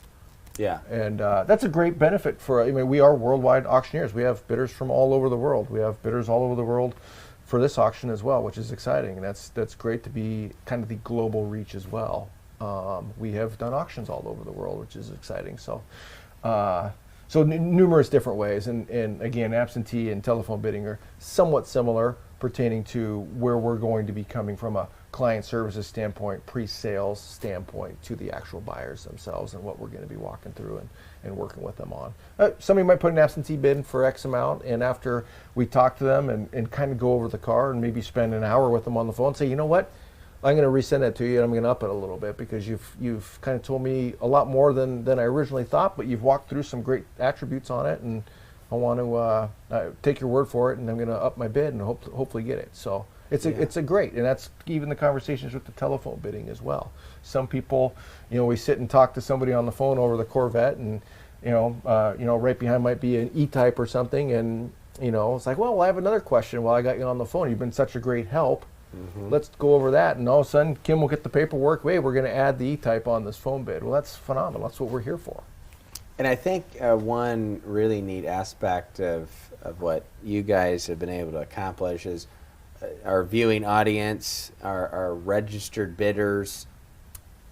Yeah. And that's a great benefit for. I mean, we are worldwide auctioneers. We have bidders from all over the world. We have bidders all over the world for this auction as well, which is exciting. And that's great to be kind of the global reach as well. We have done auctions all over the world, which is exciting. So. So numerous different ways, and again, absentee and telephone bidding are somewhat similar, pertaining to where we're going to be coming from a client services standpoint, pre-sales standpoint, to the actual buyers themselves and what we're going to be walking through and working with them on. Somebody might put an absentee bid in for X amount, and after we talk to them and kind of go over the car and maybe spend an hour with them on the phone, say, you know what? I'm going to resend that to you, and I'm going to up it a little bit because you've kind of told me a lot more than I originally thought, but you've walked through some great attributes on it, and I want to take your word for it, and I'm going to up my bid and hopefully get it. So it's a great, and that's even the conversations with the telephone bidding as well. Some people, we sit and talk to somebody on the phone over the Corvette, and right behind might be an E-type or something, and it's like, well, I have another question while I got you on the phone. You've been such a great help. Let's go over that, and all of a sudden Kim will get the paperwork. Wait, we're going to add the E-type on this phone bid. Well, that's phenomenal. That's what we're here for. And I think one really neat aspect of what you guys have been able to accomplish is our viewing audience, our registered bidders.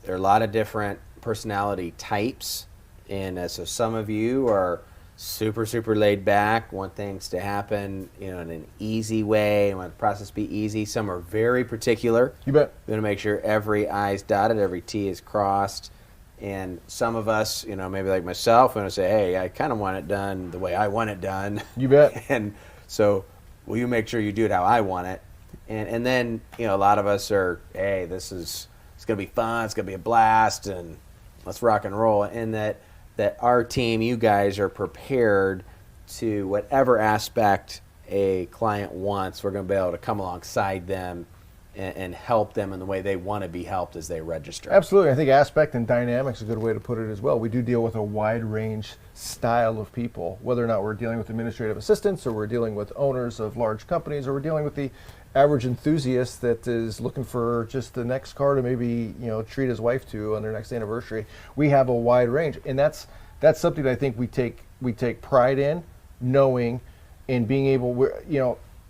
There are a lot of different personality types, and so some of you are super laid back, want things to happen in an easy way, want the process to be easy. Some are very particular. You bet. We want to make sure every I is dotted, every T is crossed. And some of us, maybe like myself, want to say, hey, I kind of want it done the way I want it done. You bet. And so will you make sure you do it how I want it? And then, a lot of us are, hey, it's going to be fun, it's going to be a blast, and let's rock and roll. And that our team, you guys, are prepared to whatever aspect a client wants. We're going to be able to come alongside them and help them in the way they want to be helped as they register. Absolutely. I think aspect and dynamic is a good way to put it as well. We do deal with a wide range style of people, whether or not we're dealing with administrative assistants, or we're dealing with owners of large companies, or we're dealing with the average enthusiast that is looking for just the next car to maybe treat his wife to on their next anniversary. We have a wide range, and that's something that I think we take pride in, knowing and being able.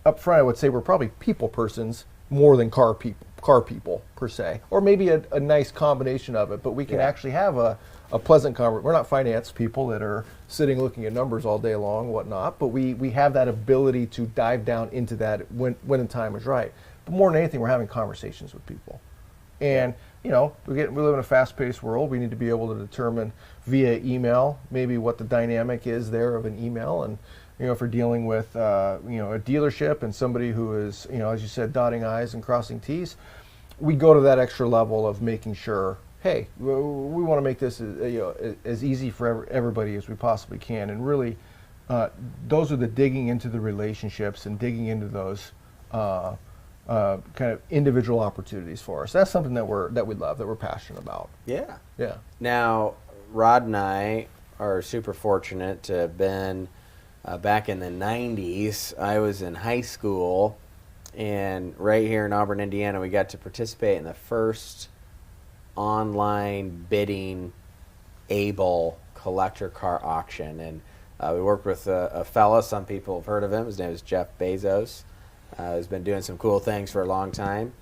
Up front, I would say we're probably people persons more than car people per se, or maybe a nice combination of it. But we can actually have a pleasant conversation. We're not finance people that are sitting looking at numbers all day long, whatnot. But we have that ability to dive down into that when the time is right. But more than anything, we're having conversations with people, and we live in a fast-paced world. We need to be able to determine via email maybe what the dynamic is there of an email, and if we're dealing with a dealership and somebody who is as you said, dotting I's and crossing T's, we go to that extra level of making sure, hey, we want to make this as easy for everybody as we possibly can, and really those are the digging into the relationships and digging into those kind of individual opportunities for us. That's something that we love, that we're passionate about. Yeah. Yeah. Now, Rod and I are super fortunate to have been back in the 90s. I was in high school, and right here in Auburn, Indiana, we got to participate in the first online bidding able collector car auction. And we worked with a fella, some people have heard of him. His name is Jeff Bezos. He's been doing some cool things for a long time.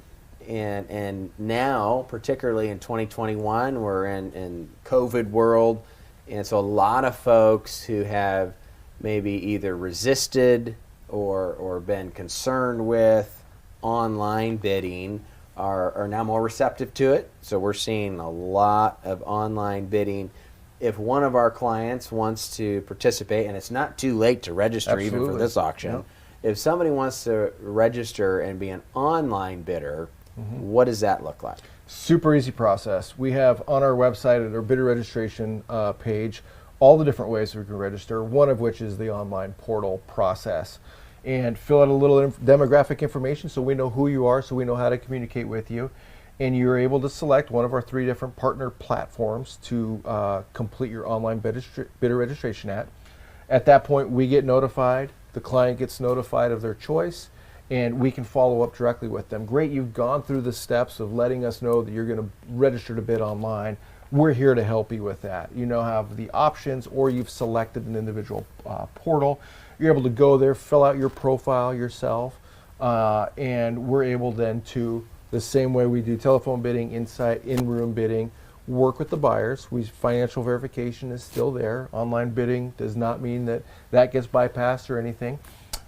And now, particularly in 2021, we're in COVID world, and so a lot of folks who have maybe either resisted or been concerned with online bidding are now more receptive to it. So we're seeing a lot of online bidding. If one of our clients wants to participate, and it's not too late to register even for this auction, Yep. If somebody wants to register and be an online bidder, what does that look like? Super easy process. We have on our website at our bidder registration page all the different ways we can register, one of which is the online portal process. And fill out a little demographic information so we know who you are, so we know how to communicate with you. And you're able to select one of our 3 different partner platforms to complete your online bidder registration at. At that point, we get notified, the client gets notified of their choice, and we can follow up directly with them. Great, you've gone through the steps of letting us know that you're going to register to bid online. We're here to help you with that. You now have the options, or you've selected an individual portal. You're able to go there, fill out your profile yourself, and we're able then to, the same way we do telephone bidding, in-room bidding, work with the buyers. Financial verification is still there. Online bidding does not mean that gets bypassed or anything.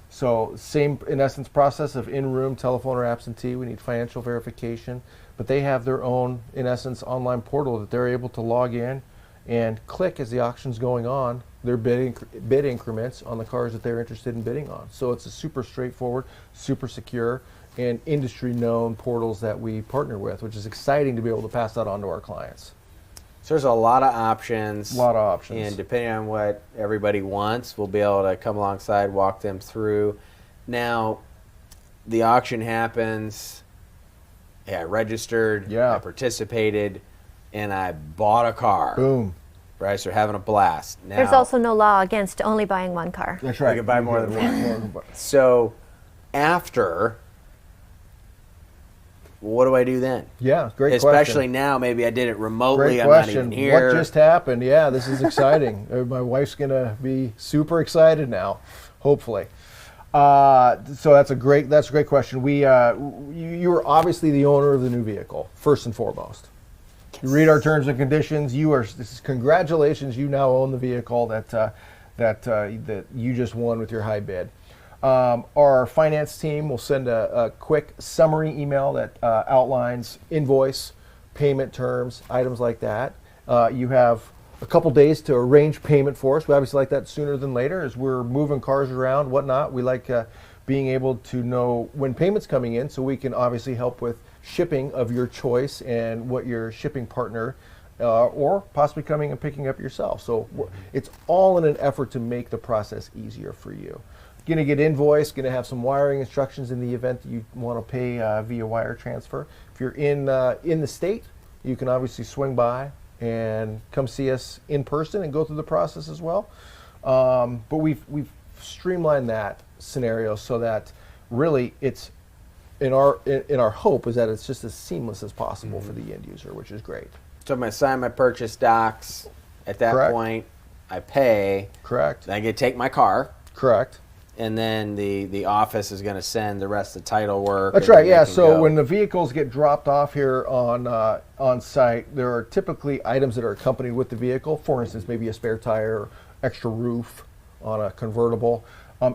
So same, in essence, process of in-room, telephone or absentee. We need financial verification. But they have their own, in essence, online portal that they're able to log in and click as the auction's going on their bid increments on the cars that they're interested in bidding on. So it's a super straightforward, super secure, and industry-known portals that we partner with, which is exciting to be able to pass that on to our clients. So there's a lot of options. A lot of options. And depending on what everybody wants, we'll be able to come alongside, walk them through. Now, the auction happens. I registered. Yeah. I participated, and I bought a car. Boom. Right, so we're having a blast. Now, There's also no law against only buying one car. That's right. You can buy more than one. So after, what do I do then? Yeah, great question. Especially now, maybe I did it remotely. Great I'm question. not even here. What just happened? Yeah, this is exciting. My wife's going to be super excited now, hopefully. So that's a great question. You are obviously the owner of the new vehicle, first and foremost. You read our terms and conditions. Congratulations, you now own the vehicle that you just won with your high bid. Our finance team will send a quick summary email that outlines invoice, payment terms, items like that. You have a couple days to arrange payment for us. We obviously like that sooner than later as we're moving cars around, whatnot. We like being able to know when payment's coming in so we can obviously help with shipping of your choice and what your shipping partner or possibly coming and picking up yourself. So it's all in an effort to make the process easier for you. Going to get invoiced, going to have some wiring instructions in the event that you want to pay via wire transfer. If you're in the state, you can obviously swing by and come see us in person and go through the process as well. But we've streamlined that scenario so that really it's in our hope is that it's just as seamless as possible for the end user, which is great. So I'm going to sign my purchase docs. At that Correct. point, I pay. Correct. Then I get to take my car. Correct. And then the office is going to send the rest of the title work. That's and right. then Yeah. they can So go. when the vehicles get dropped off here on site, there are typically items that are accompanied with the vehicle. For instance, maybe a spare tire, extra roof on a convertible.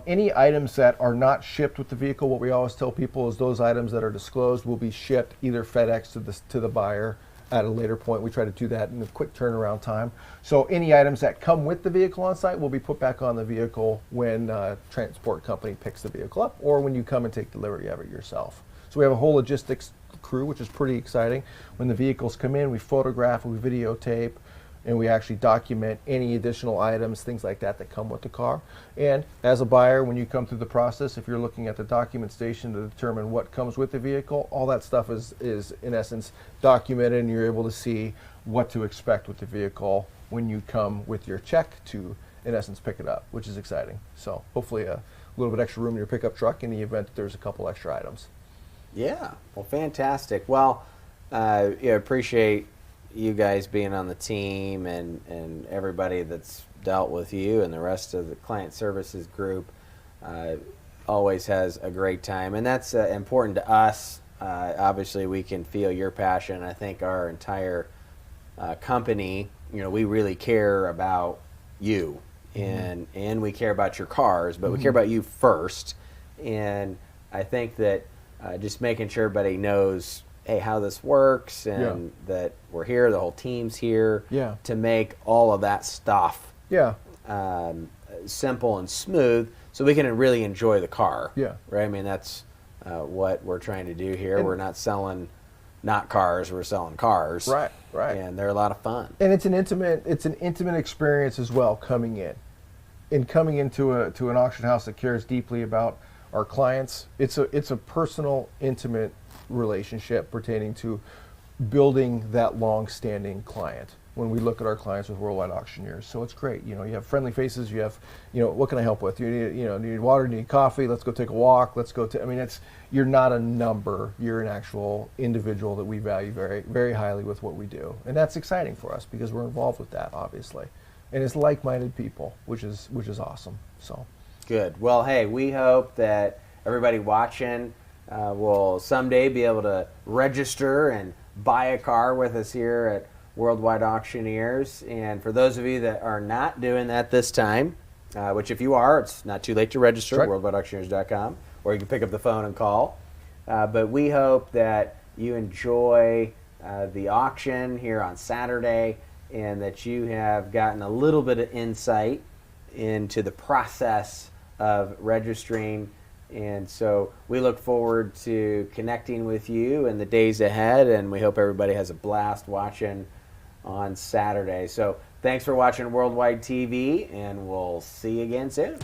Any items that are not shipped with the vehicle, what we always tell people is those items that are disclosed will be shipped either FedEx to the buyer at a later point. We try to do that in a quick turnaround time. So any items that come with the vehicle on site will be put back on the vehicle when transport company picks the vehicle up, or when you come and take delivery of it yourself. So we have a whole logistics crew, which is pretty exciting. When the vehicles come in, we photograph, we videotape, and we actually document any additional items, things like that come with the car. And as a buyer, when you come through the process, if you're looking at the document station to determine what comes with the vehicle, all that stuff is in essence documented, and you're able to see what to expect with the vehicle when you come with your check to, in essence, pick it up, which is exciting. So hopefully a little bit extra room in your pickup truck in the event that there's a couple extra items. Yeah, well, fantastic. Well, appreciate you guys being on the team and everybody that's dealt with you and the rest of the client services group. Always has a great time, and that's important to us. Obviously, we can feel your passion. I think our entire company, we really care about you, and we care about your cars, but we care about you first. And I think that just making sure everybody knows, hey, how this works, and that we're here, the whole team's here to make all of that stuff simple and smooth, so we can really enjoy the car. Yeah. Right. I mean, that's what we're trying to do here. We're not selling cars. We're selling cars. Right. Right. And they're a lot of fun. And it's an intimate experience as well coming in. In coming into an auction house that cares deeply about our clients, it's a personal, intimate relationship pertaining to building that long-standing client when we look at our clients with Worldwide Auctioneers. So it's great. You have friendly faces. You have, what can I help with? You need water, you need coffee, let's go take a walk, let's go you're not a number, you're an actual individual that we value very, very highly with what we do. And that's exciting for us because we're involved with that, obviously. And it's like-minded people, which is awesome. So good. Well, hey, we hope that everybody watching will someday be able to register and buy a car with us here at Worldwide Auctioneers. And for those of you that are not doing that this time, which if you are, it's not too late to register, right. worldwideauctioneers.com, or you can pick up the phone and call. But we hope that you enjoy the auction here on Saturday, and that you have gotten a little bit of insight into the process of registering. And so we look forward to connecting with you in the days ahead, and we hope everybody has a blast watching on Saturday. So thanks for watching Worldwide TV, and we'll see you again soon.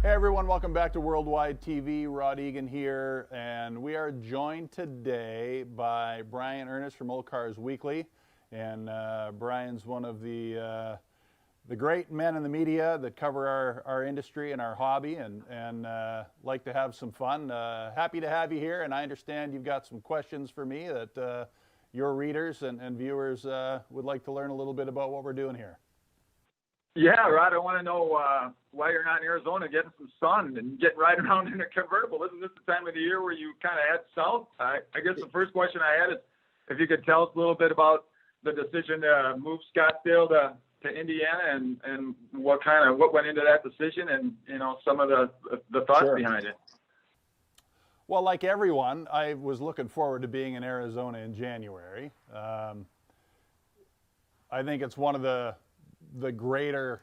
Hey everyone, welcome back to Worldwide TV. Rod Egan here, and we are joined today by Brian Earnest from Old Cars Weekly. And Brian's one of the great men in the media that cover our industry and our hobby, and like to have some fun. Happy to have you here, and I understand you've got some questions for me that your readers and viewers would like to learn a little bit about what we're doing here. Yeah, Rod, I want to know why you're not in Arizona getting some sun and getting right around in a convertible. Isn't this the time of the year where you kind of head south? I guess the first question I had is if you could tell us a little bit about the decision to move Scottsdale to Indiana, and what went into that decision, and some of the thoughts Sure. behind it. Well, like everyone, I was looking forward to being in Arizona in January. I think it's one of the greater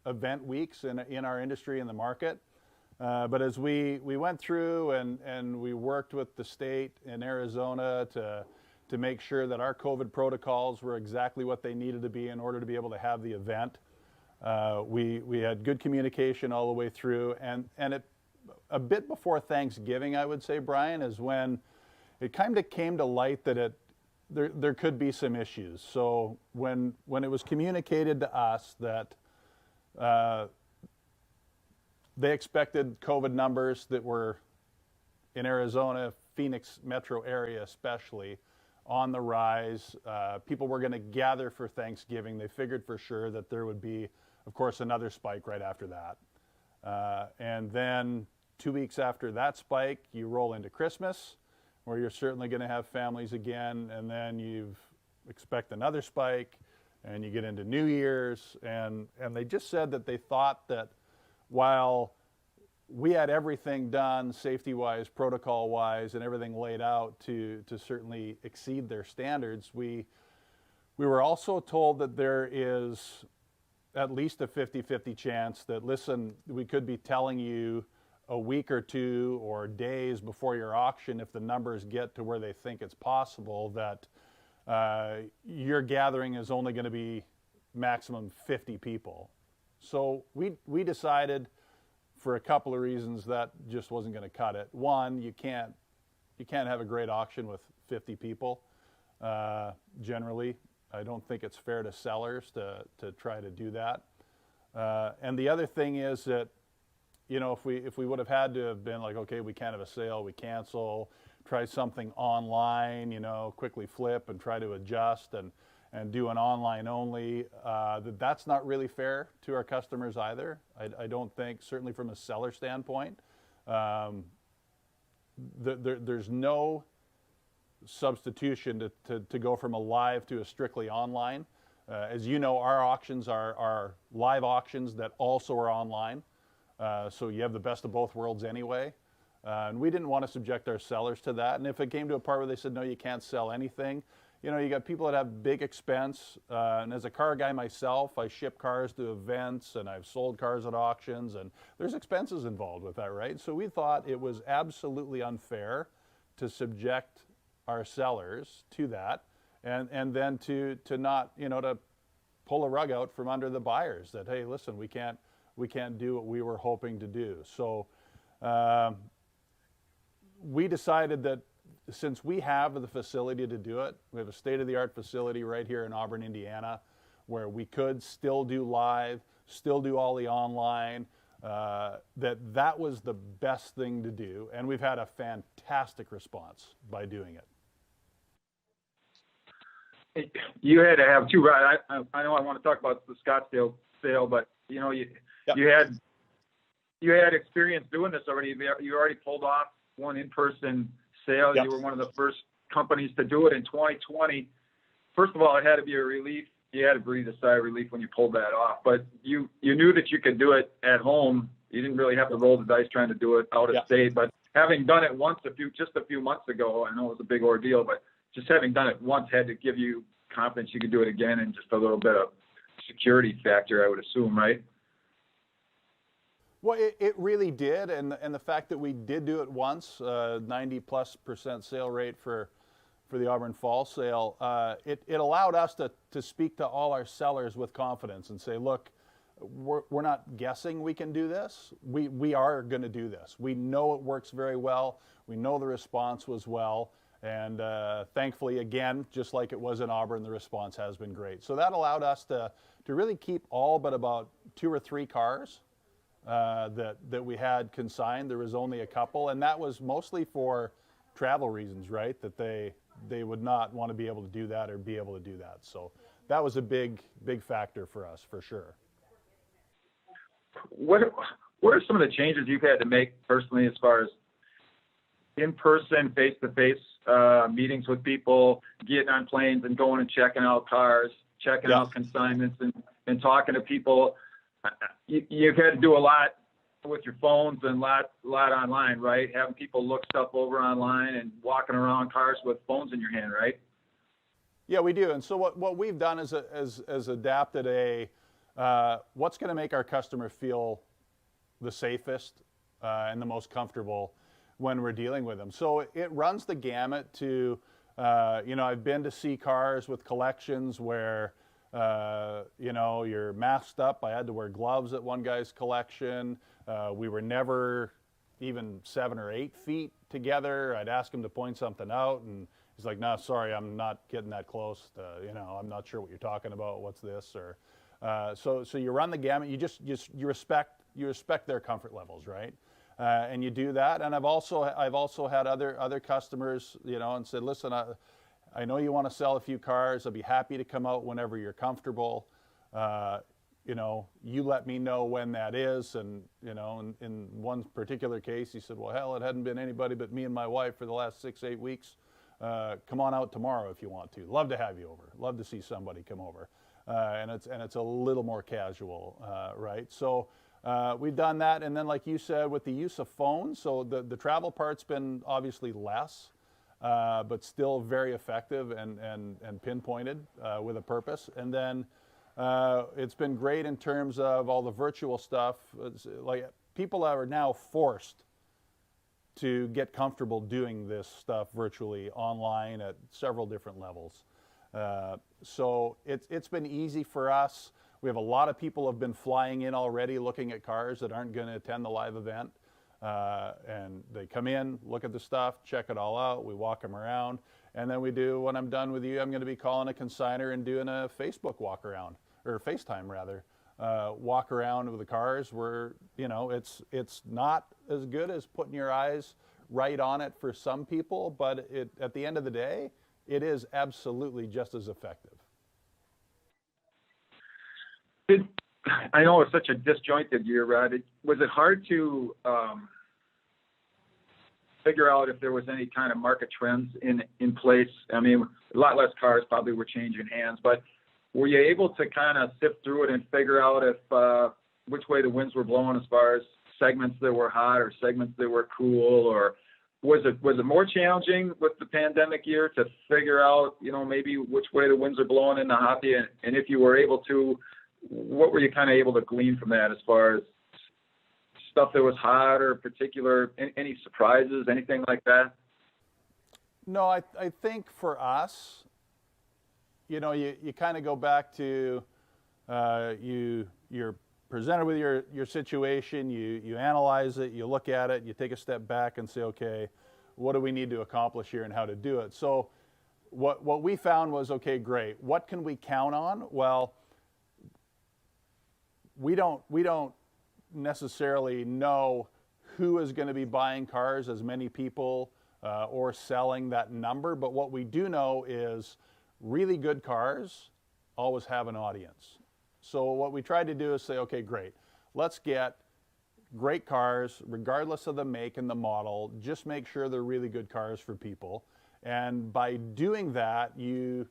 event weeks in our industry and the market. But as we went through and we worked with the state in Arizona to make sure that our COVID protocols were exactly what they needed to be in order to be able to have the event. We had good communication all the way through, and it, a bit before Thanksgiving, I would say, Brian, is when it kind of came to light that there could be some issues. So when it was communicated to us that they expected COVID numbers that were in Arizona, Phoenix metro area especially, on the rise, people were going to gather for Thanksgiving. They figured for sure that there would be, of course, another spike right after that. And then 2 weeks after that spike, you roll into Christmas, where you're certainly going to have families again, and then you expect another spike, and you get into New Year's, and they just said that they thought that while we had everything done safety-wise, protocol-wise, and everything laid out to certainly exceed their standards, we were also told that there is at least a 50-50 chance that, listen, we could be telling you a week or two or days before your auction, if the numbers get to where they think it's possible, that your gathering is only going to be maximum 50 people. So we decided, for a couple of reasons, that just wasn't going to cut it. One, you can't have a great auction with 50 people. Generally, I don't think it's fair to sellers to try to do that. And the other thing is that, you know, if we would have had to have been like, okay, we can't have a sale, we cancel, try something online, you know, quickly flip and try to adjust and do an online only, that's not really fair to our customers either. I don't think, certainly from a seller standpoint, there's no substitution to go from a live to a strictly online. As you know, our auctions are live auctions that also are online. So you have the best of both worlds anyway. And we didn't want to subject our sellers to that. And if it came to a part where they said, no, you can't sell anything, you know, you got people that have big expense. And as a car guy myself, I ship cars to events and I've sold cars at auctions, and there's expenses involved with that, right? So we thought it was absolutely unfair to subject our sellers to that, and then to not, you know, to pull a rug out from under the buyers that, hey, listen, we can't do what we were hoping to do. So we decided that since we have the facility to do it, we have a state-of-the-art facility right here in Auburn, Indiana, where we could still do live, still do all the online, that was the best thing to do. And we've had a fantastic response by doing it. You had to have two, right? I know I want to talk about the Scottsdale sale, but you know, you had experience doing this already. You already pulled off one in-person sale. Yep. You were one of the first companies to do it in 2020. First of all, it had to be a relief. You had to breathe a sigh of relief when you pulled that off. But you knew that you could do it at home. You didn't really have to roll the dice trying to do it out of state. But having done it once just a few months ago, I know it was a big ordeal, but just having done it once had to give you confidence you could do it again, and just a little bit of security factor, I would assume, right? Well, it really did, and the fact that we did do it once, 90+% sale rate for the Auburn Fall sale, it allowed us to speak to all our sellers with confidence and say, look, we're not guessing we can do this. We are going to do this. We know it works very well. We know the response was well, and thankfully, again, just like it was in Auburn, the response has been great. So that allowed us to really keep all but about 2 or 3 cars that we had consigned. There was only a couple, and that was mostly for travel reasons, right? That they would not want to be able to do that or be able to do that. So that was a big factor for us, for sure. What are some of the changes you've had to make personally as far as in-person, face-to-face meetings with people, getting on planes and going and checking out cars, checking out consignments and talking to people? You've had to do a lot with your phones and a lot online, right? Having people look stuff over online and walking around cars with phones in your hand, right? Yeah, we do. And so what we've done is adapted what's going to make our customer feel the safest and the most comfortable when we're dealing with them. So it runs the gamut to, I've been to see cars with collections where, you're masked up. I had to wear gloves at one guy's collection. We were never even 7 or 8 feet together. I'd ask him to point something out, and He's like, no, sorry, I'm not getting that close. You know, I'm not sure what you're talking about. What's this? Or so you run the gamut. You respect their comfort levels, right? And you do that. And I've also had other customers, you know, and said, listen, I know you want to sell a few cars. I'll be happy to come out whenever you're comfortable. You know, you let me know when that is. And, you know, in one particular case, he said, well, hell, it hadn't been anybody but me and my wife for the last 6-8 weeks. Come on out tomorrow if you want to. Love to have you over. Love to see somebody come over. And it's a little more casual, right? So we've done that. And then, like you said, with the use of phones, so the travel part's been obviously less, but still very effective and pinpointed with a purpose. And then it's been great in terms of all the virtual stuff. It's like people are now forced to get comfortable doing this stuff virtually online at several different levels. So it's been easy for us. We have a lot of people have been flying in already looking at cars that aren't going to attend the live event. And they come in, look at the stuff, check it all out. We walk them around. And then we do, when I'm done with you, I'm going to be calling a consignor and doing a Facebook walk around, or FaceTime rather, walk around with the cars where, you know, it's not as good as putting your eyes right on it for some people, but at the end of the day, it is absolutely just as effective. I know it's such a disjointed year, Rod. Was it hard to figure out if there was any kind of market trends in place? I mean, a lot less cars probably were changing hands, but were you able to kind of sift through it and figure out if which way the winds were blowing as far as segments that were hot or segments that were cool, or was it more challenging with the pandemic year to figure out, you know, maybe which way the winds are blowing in the hobby? And if you were able to, what were you kind of able to glean from that as far as stuff that was hot or particular, any surprises, anything like that? No, I think for us, you know, you kind of go back to you're presented with your situation, you analyze it, you look at it, you take a step back and say, okay, what do we need to accomplish here and how to do it? So what we found was, okay, great. What can we count on? Well, we don't necessarily know who is going to be buying cars, as many people, or selling that number. But what we do know is really good cars always have an audience. So what we tried to do is say, okay, great. Let's get great cars, regardless of the make and the model. Just make sure they're really good cars for people. And by doing that, you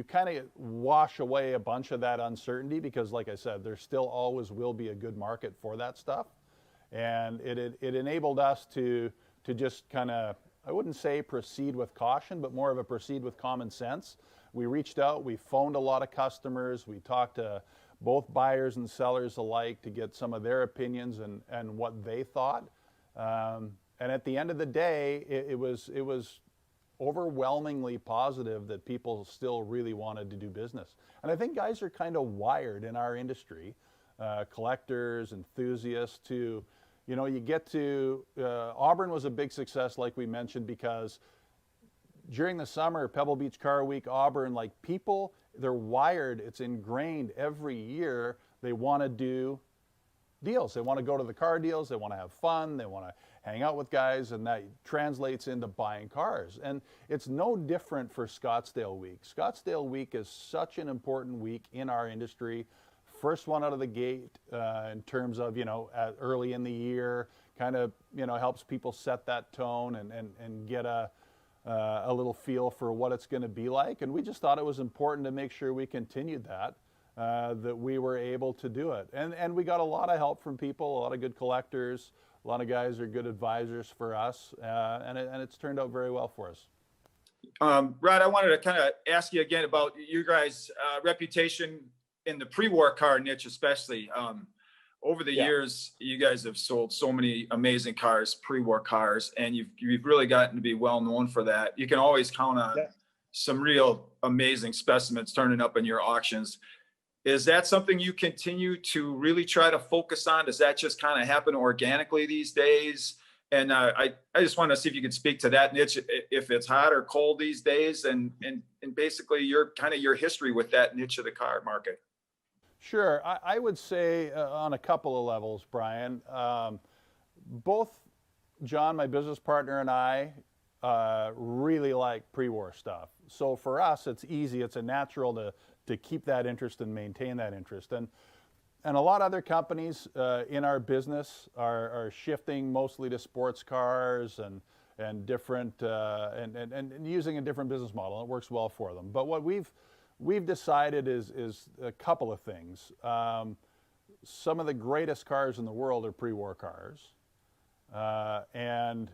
kind of wash away a bunch of that uncertainty, because like I said, there still always will be a good market for that stuff. And it enabled us to just kind of, I wouldn't say proceed with caution, but more of a proceed with common sense. We reached out, we phoned a lot of customers, we talked to both buyers and sellers alike to get some of their opinions and what they thought. And at the end of the day, it was overwhelmingly positive that people still really wanted to do business. And I think guys are kind of wired in our industry, collectors, enthusiasts, to, you know, you get to, Auburn was a big success, like we mentioned, because during the summer, Pebble Beach Car Week, Auburn, like people, they're wired, it's ingrained every year. They want to do deals. They want to go to the car deals. They want to have fun. They want to hang out with guys, and that translates into buying cars. And it's no different for Scottsdale Week. Scottsdale Week is such an important week in our industry. First one out of the gate in terms of, you know, early in the year, kind of, you know, helps people set that tone and get a little feel for what it's going to be like. And we just thought it was important to make sure we continued that, that we were able to do it. And we got a lot of help from people, a lot of good collectors, a lot of guys are good advisors for us, and it's turned out very well for us. Rod, I wanted to kind of ask you again about your guys' reputation in the pre-war car niche, especially. Over the years, you guys have sold so many amazing cars, pre-war cars, and you've really gotten to be well known for that. You can always count on some real amazing specimens turning up in your auctions. Is that something you continue to really try to focus on? Does that just kind of happen organically these days? And I just want to see if you could speak to that niche, if it's hot or cold these days, and basically your history with that niche of the car market. Sure, I would say on a couple of levels, Brian. Both John, my business partner, and I really like pre-war stuff. So for us, it's easy. It's a natural to keep that interest and maintain that interest. And a lot of other companies in our business are shifting mostly to sports cars and different and using a different business model. It works well for them. But what we've decided is a couple of things. Some of the greatest cars in the world are pre-war cars, and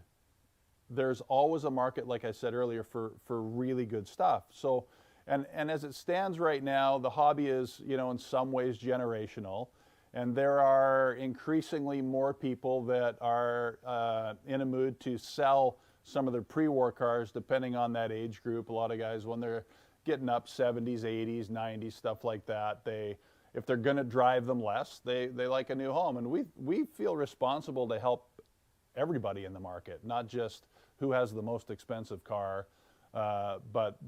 there's always a market, like I said earlier, for really good stuff. So. And as it stands right now, the hobby is, in some ways generational, and there are increasingly more people that are in a mood to sell some of their pre-war cars, depending on that age group. A lot of guys, when they're getting up 70s, 80s, 90s, stuff like that, if they're going to drive them less, they like a new home. And we feel responsible to help everybody in the market, not just who has the most expensive car, but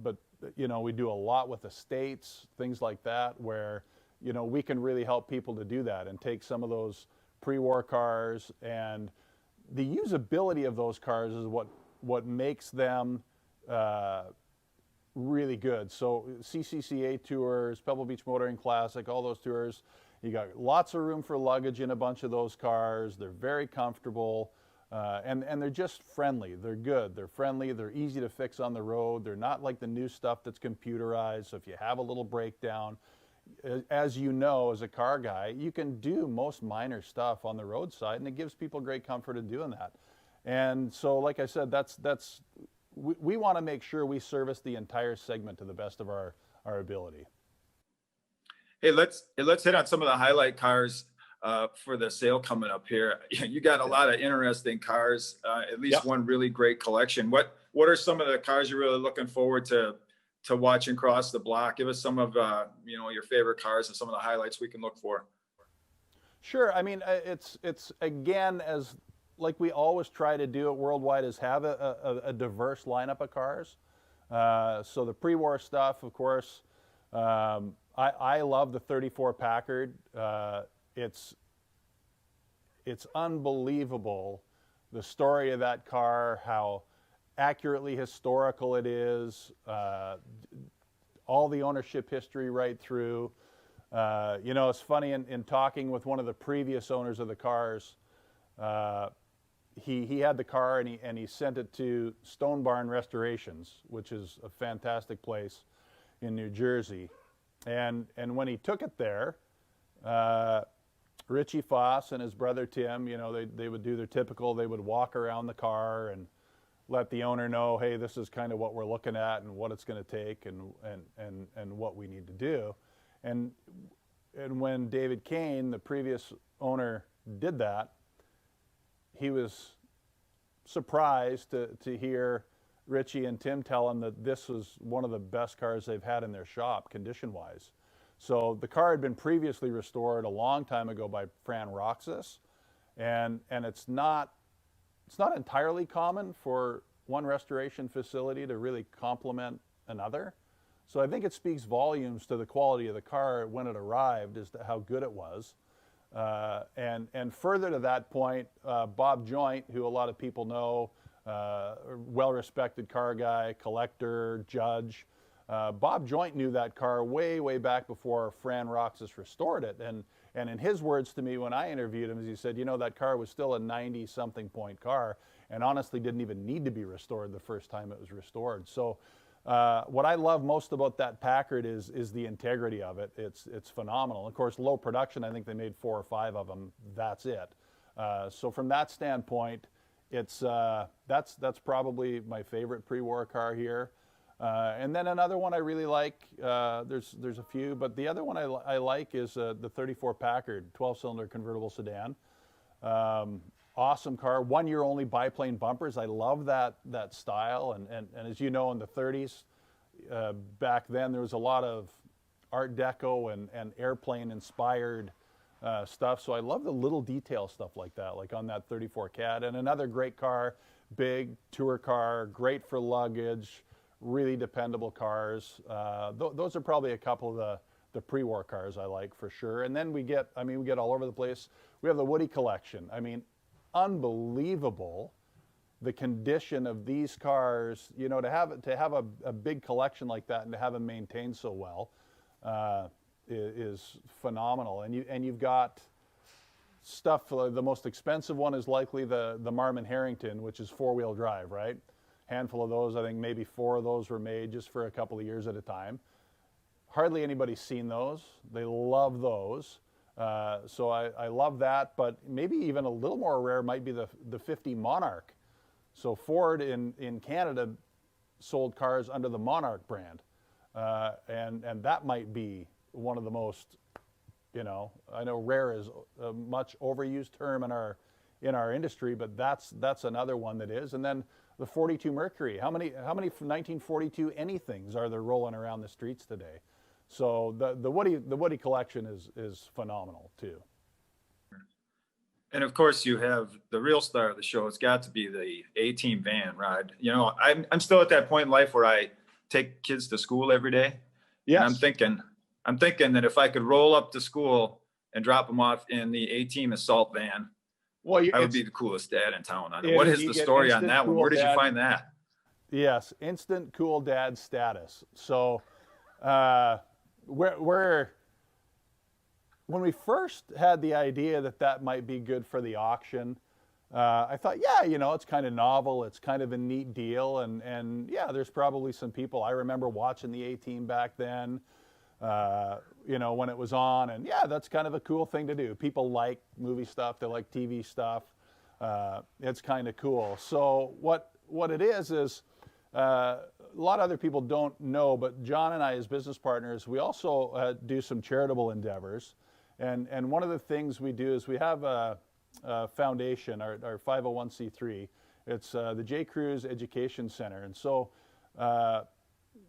we do a lot with estates, things like that, where, we can really help people to do that and take some of those pre-war cars, and the usability of those cars is what makes them really good. So CCCA tours, Pebble Beach Motoring Classic, all those tours, you got lots of room for luggage in a bunch of those cars. They're very comfortable. And they're just friendly. They're good. They're friendly. They're easy to fix on the road. They're not like the new stuff that's computerized. So if you have a little breakdown, as you know, as a car guy, you can do most minor stuff on the roadside, and it gives people great comfort in doing that. And so, like I said, we want to make sure we service the entire segment to the best of our ability. Hey, let's hit on some of the highlight cars for the sale coming up here. You got a lot of interesting cars, at least one really great collection. What are some of the cars you're really looking forward to watching cross the block? Give us some of your favorite cars and some of the highlights we can look for. Sure. I mean, it's again, as like we always try to do at Worldwide, is have a diverse lineup of cars. So the pre-war stuff, of course, I love the 34 Packard. It's unbelievable, the story of that car, how accurately historical it is, all the ownership history right through. It's funny, in talking with one of the previous owners of the cars, he had the car and he sent it to Stone Barn Restorations, which is a fantastic place in New Jersey. And when he took it there, 𝗪cie𝗶𝗍𝗲 and his brother Tim, they would do their typical, they would walk around the car and let the owner know, hey, this is kind of what we're looking at and what it's going to take and what we need to do. And when David Kane, the previous owner, did that, he was surprised to hear Richie and Tim tell him that this was one of the best cars they've had in their shop, condition-wise. So the car had been previously restored a long time ago by Fran Roxas, and it's not entirely common for one restoration facility to really complement another. So I think it speaks volumes to the quality of the car when it arrived as to how good it was. And further to that point, Bob Joint, who a lot of people know, well-respected car guy, collector, judge. Bob Joint knew that car way back before Fran Roxas restored it. And in his words to me when I interviewed him, he said, that car was still a 90-something point car and honestly didn't even need to be restored the first time it was restored. So what I love most about that Packard is the integrity of it. It's phenomenal. Of course, low production, I think they made 4 or 5 of them. That's it. So from that standpoint, that's probably my favorite pre-war car here. And then another one I really like, there's a few, but the other one I like is the 34 Packard 12-cylinder convertible sedan. Awesome car, 1 year only biplane bumpers. I love that style. And as you know, in the 30s, back then there was a lot of Art Deco and airplane inspired stuff. So I love the little detail stuff like that, like on that 34 Cad. And another great car, big tour car, great for luggage, really dependable cars. Those are probably a couple of the pre-war cars I like for sure. And then we get all over the place. We have the Woody collection. I mean, unbelievable the condition of these cars. You know, to have a big collection like that and to have them maintained so well is phenomenal. And you've got stuff. The most expensive one is likely the Marmon Harrington, which is 4-wheel drive, right? Handful of those. I think maybe 4 of those were made just for a couple of years at a time. Hardly anybody's seen those. They love those. So I love that, but maybe even a little more rare might be the 50 Monarch. So Ford in Canada sold cars under the Monarch brand. And that might be one of the most, you know, I know rare is a much overused term in our industry, but that's another one that is. And then the 42 Mercury. How many from 1942 anythings are there rolling around the streets today? So the Woody collection is phenomenal too. And of course, you have the real star of the show. It's got to be the A-Team van ride. You know, I'm still at that point in life where I take kids to school every day. Yes. And I'm thinking that if I could roll up to school and drop them off in the A-Team assault van, well, I would be the coolest dad in town. What is the story on that one? Where did you find that? Yes, instant cool dad status. So when we first had the idea that might be good for the auction, I thought, yeah, you know, it's kind of novel. It's kind of a neat deal. And yeah, there's probably some people. I remember watching the A-Team back then, you know, when it was on. And yeah, that's kind of a cool thing to do. People like movie stuff. They like TV stuff. It's kind of cool. So what it is a lot of other people don't know, but John and I as business partners, we also do some charitable endeavors. And one of the things we do is we have a foundation, our 501c3. It's the J. Cruz Education Center. And so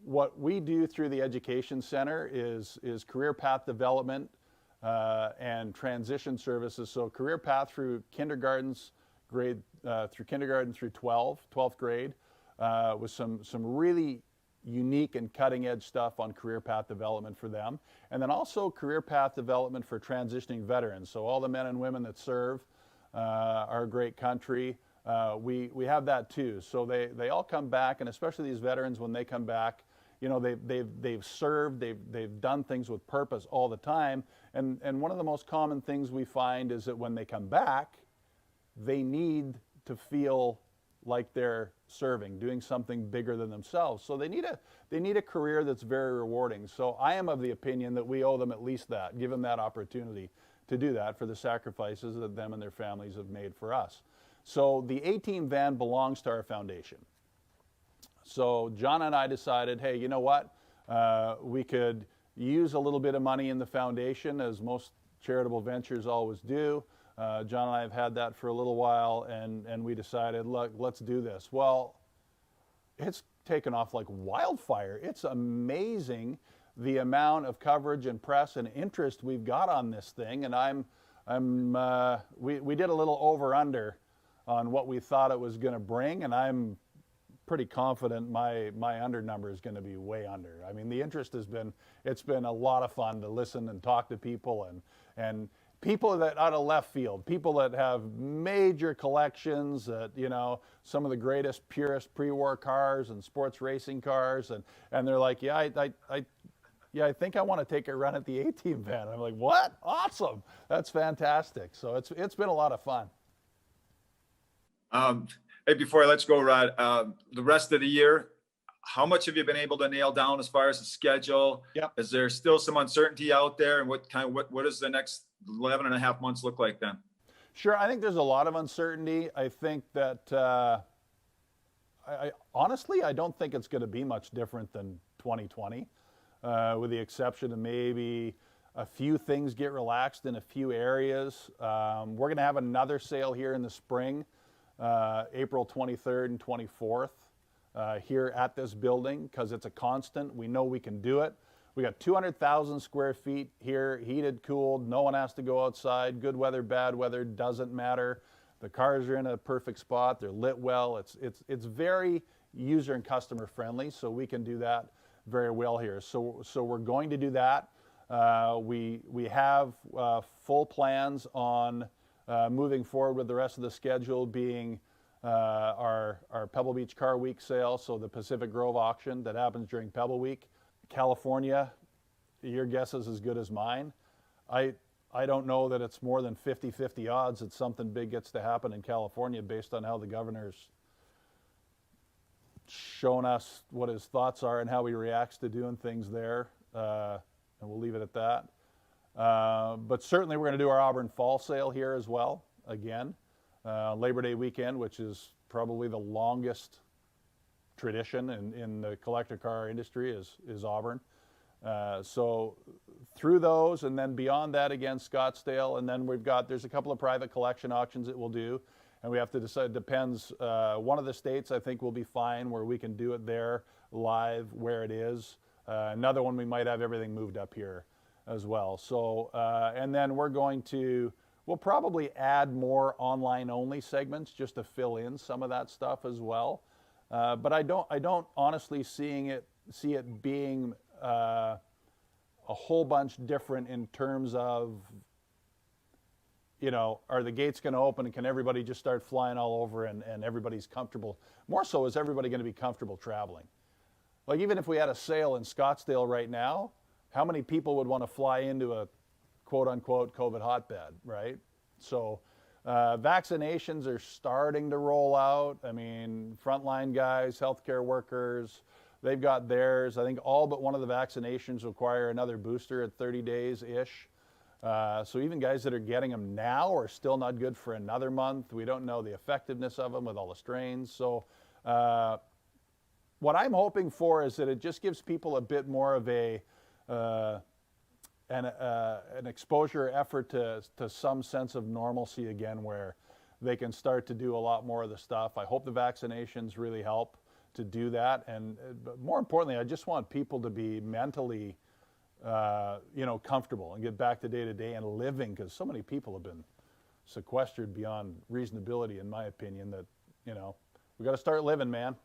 what we do through the Education Center is career path development and transition services. So career path through kindergarten through 12th grade, with some really unique and cutting edge stuff on career path development for them. And then also career path development for transitioning veterans. So all the men and women that serve our great country, we have that too. So they all come back, and especially these veterans, when they come back, you know, they've served, they've done things with purpose all the time. And one of the most common things we find is that when they come back, they need to feel like they're serving, doing something bigger than themselves. So they need a career that's very rewarding. So I am of the opinion that we owe them at least that, give them that opportunity to do that for the sacrifices that them and their families have made for us. So the A-Team van belongs to our foundation. So John and I decided, hey, you know what? We could use a little bit of money in the foundation, as most charitable ventures always do. John and I have had that for a little while, and we decided, look, let's do this. Well, it's taken off like wildfire. It's amazing the amount of coverage and press and interest we've got on this thing. And we did a little over-under on what we thought it was going to bring, and I'm pretty confident my under number is going to be way under. I mean, the interest it's been a lot of fun to listen and talk to people, and people that out of left field, people that have major collections, that, you know, some of the greatest, purest pre-war cars and sports racing cars, and they're like, yeah, I think I want to take a run at the A-Team van. I'm like, what? Awesome. That's fantastic. So it's been a lot of fun. Hey, before I let you go, Rod, the rest of the year, how much have you been able to nail down as far as the schedule? Yep. Is there still some uncertainty out there, and what does the next 11 and a half months look like then? Sure. I think there's a lot of uncertainty. I think that honestly, I don't think it's going to be much different than 2020, with the exception of maybe a few things get relaxed in a few areas. We're going to have another sale here in the spring, April 23rd and 24th, here at this building, because it's a constant. We know we can do it. We got 200,000 square feet here, heated, cooled. No one has to go outside. Good weather, bad weather, doesn't matter. The cars are in a perfect spot. They're lit well. It's very user and customer friendly, so we can do that very well here. So we're going to do that. We have full plans on moving forward with the rest of the schedule, being our Pebble Beach Car Week sale, so the Pacific Grove auction that happens during Pebble Week. California, your guess is as good as mine. I don't know that it's more than 50-50 odds that something big gets to happen in California based on how the governor's shown us what his thoughts are and how he reacts to doing things there. And we'll leave it at that. But certainly we're going to do our Auburn fall sale here as well, again. Labor Day weekend, which is probably the longest tradition in the collector car industry, is Auburn. So through those, and then beyond that, again, Scottsdale, and then there's a couple of private collection auctions that we'll do, and we have to decide. Depends. One of the states I think will be fine where we can do it there live where it is. Another one we might have everything moved up here as well. So and then we'll probably add more online only segments just to fill in some of that stuff as well. But I don't honestly see it being a whole bunch different in terms of, are the gates going to open and can everybody just start flying all over and everybody's comfortable? More so, is everybody going to be comfortable traveling? Like, even if we had a sale in Scottsdale right now, how many people would want to fly into a quote-unquote COVID hotbed, right? So vaccinations are starting to roll out. I mean, frontline guys, healthcare workers, they've got theirs. I think all but one of the vaccinations require another booster at 30 days-ish. So even guys that are getting them now are still not good for another month. We don't know the effectiveness of them with all the strains. So what I'm hoping for is that it just gives people a bit more of an exposure effort to some sense of normalcy again, where they can start to do a lot more of the stuff. I hope the vaccinations really help to do that, and but more importantly, I just want people to be mentally comfortable and get back to day and living, because so many people have been sequestered beyond reasonability, in my opinion, that we got to start living, man.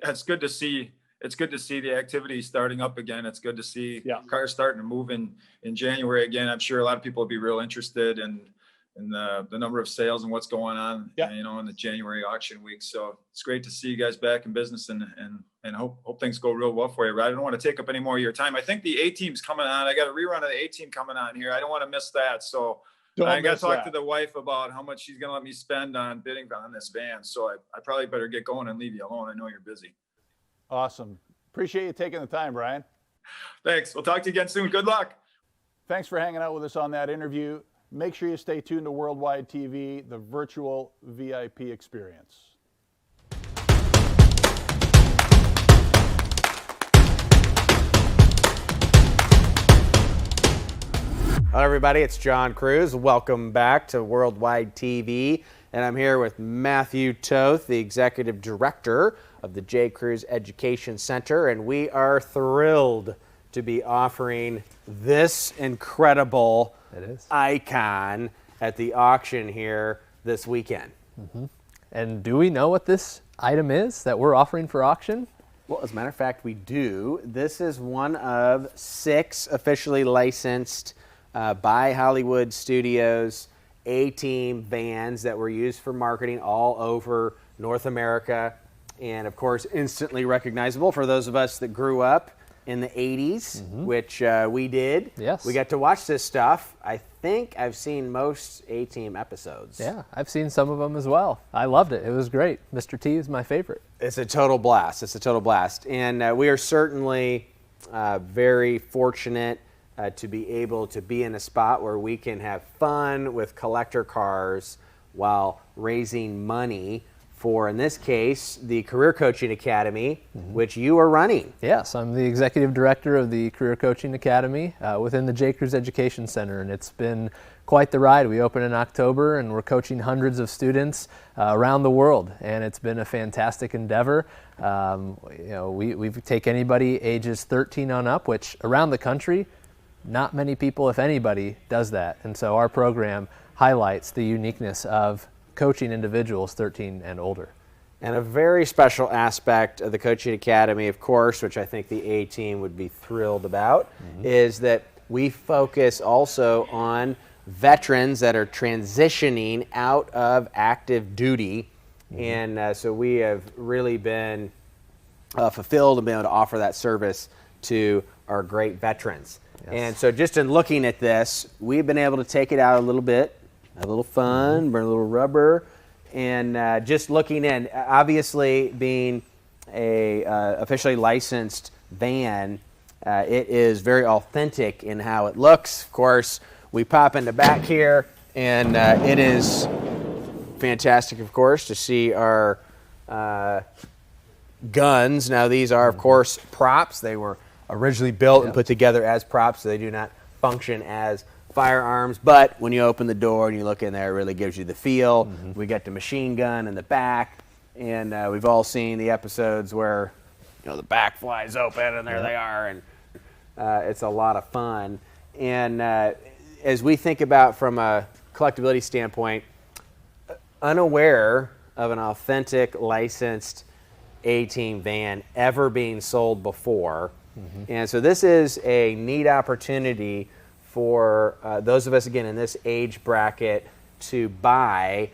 Yeah, it's good to see the activity starting up again. It's good to see cars starting to move in January again. I'm sure a lot of people will be real interested in the number of sales and what's going on, in the January auction week. So it's great to see you guys back in business, and hope things go real well for you. I don't want to take up any more of your time. I think the A-team's coming on. I got a rerun of the A-team coming on here. I don't want to miss that. So I got to talk to the wife about how much she's going to let me spend on bidding on this van. So I probably better get going and leave you alone. I know you're busy. Awesome. Appreciate you taking the time, Brian. Thanks. We'll talk to you again soon. Good luck. Thanks for hanging out with us on that interview. Make sure you stay tuned to Worldwide TV, the virtual VIP experience. Hello, everybody. It's John Cruz. Welcome back to Worldwide TV. And I'm here with Matthew Toth, the Executive Director of the J. Cruz Education Center. And we are thrilled to be offering this incredible icon at the auction here this weekend. Mm-hmm. And do we know what this item is that we're offering for auction? Well, as a matter of fact, we do. This is one of 6 officially licensed by Hollywood Studios A-Team vans that were used for marketing all over North America, and of course instantly recognizable for those of us that grew up in the 80s, which we did. Yes. We got to watch this stuff. I think I've seen most A-Team episodes. Yeah, I've seen some of them as well. I loved it. It was great. Mr. T is my favorite. It's a total blast. It's a total blast. And we are certainly very fortunate to be able to be in a spot where we can have fun with collector cars while raising money for, in this case, the Career Coaching Academy, which you are running. Yes, I'm the Executive Director of the Career Coaching Academy within the J. Cruz Education Center, and it's been quite the ride. We opened in October, and we're coaching hundreds of students around the world, and it's been a fantastic endeavor. We take anybody ages 13 on up, which around the country, not many people, if anybody, does that. And so our program highlights the uniqueness of coaching individuals 13 and older. And a very special aspect of the Coaching Academy, of course, which I think the A-team would be thrilled about, is that we focus also on veterans that are transitioning out of active duty. And so we have really been fulfilled and been able to offer that service to our great veterans. Yes. And so just in looking at this, we've been able to take it out a little bit, have a little fun, burn a little rubber, and just looking in, obviously being a officially licensed van, it is very authentic in how it looks. Of course, we pop in the back here, and it is fantastic, of course, to see our guns. Now, these are, of course, props. They were originally built and put together as props, so they do not function as firearms. But when you open the door and you look in there, it really gives you the feel. We got the machine gun in the back, and we've all seen the episodes where the back flies open and there they are, and it's a lot of fun. And as we think about from a collectability standpoint, unaware of an authentic licensed A-team van ever being sold before. And so this is a neat opportunity for those of us, again, in this age bracket to buy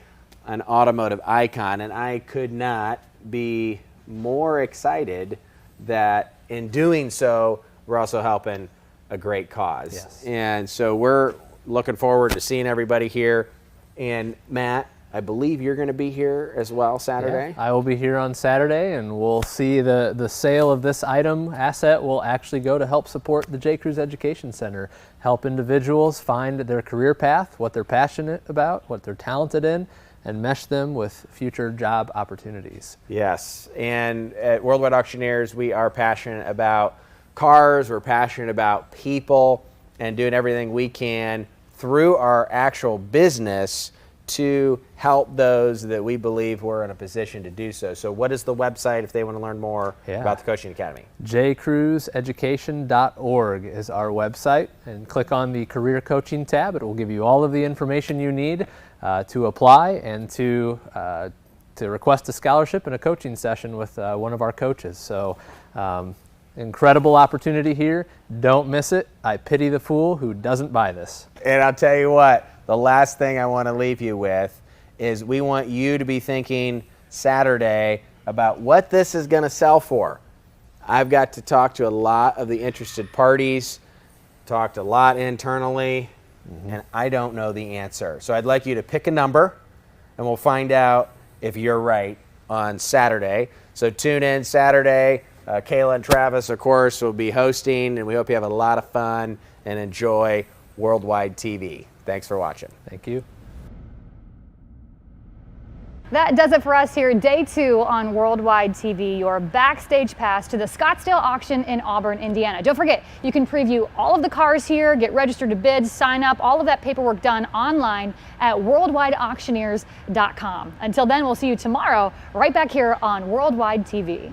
an automotive icon. And I could not be more excited that in doing so, we're also helping a great cause. Yes. And so we're looking forward to seeing everybody here. And Matt, I believe you're going to be here as well Saturday. Yeah, I will be here on Saturday, and we'll see the sale of this asset will actually go to help support the J.Crews Education Center, help individuals find their career path, what they're passionate about, what they're talented in, and mesh them with future job opportunities. Yes, and at Worldwide Auctioneers, we are passionate about cars, we're passionate about people, and doing everything we can through our actual business to help those that we believe we're in a position to do so. So what is the website if they want to learn more about the Coaching Academy? jcrewseducation.org is our website, and click on the Career Coaching tab. It will give you all of the information you need to apply and to request a scholarship and a coaching session with one of our coaches. So incredible opportunity here. Don't miss it. I pity the fool who doesn't buy this. And I'll tell you what, the last thing I want to leave you with is we want you to be thinking Saturday about what this is going to sell for. I've got to talk to a lot of the interested parties, talked a lot internally, and I don't know the answer. So I'd like you to pick a number, and we'll find out if you're right on Saturday. So tune in Saturday. Kayla and Travis, of course, will be hosting, and we hope you have a lot of fun and enjoy Worldwide TV. Thanks for watching. Thank you. That does it for us here. Day 2 on Worldwide TV, your backstage pass to the Scottsdale auction in Auburn, Indiana. Don't forget, you can preview all of the cars here, get registered to bid, sign up, all of that paperwork done online at worldwideauctioneers.com. Until then, we'll see you tomorrow right back here on Worldwide TV.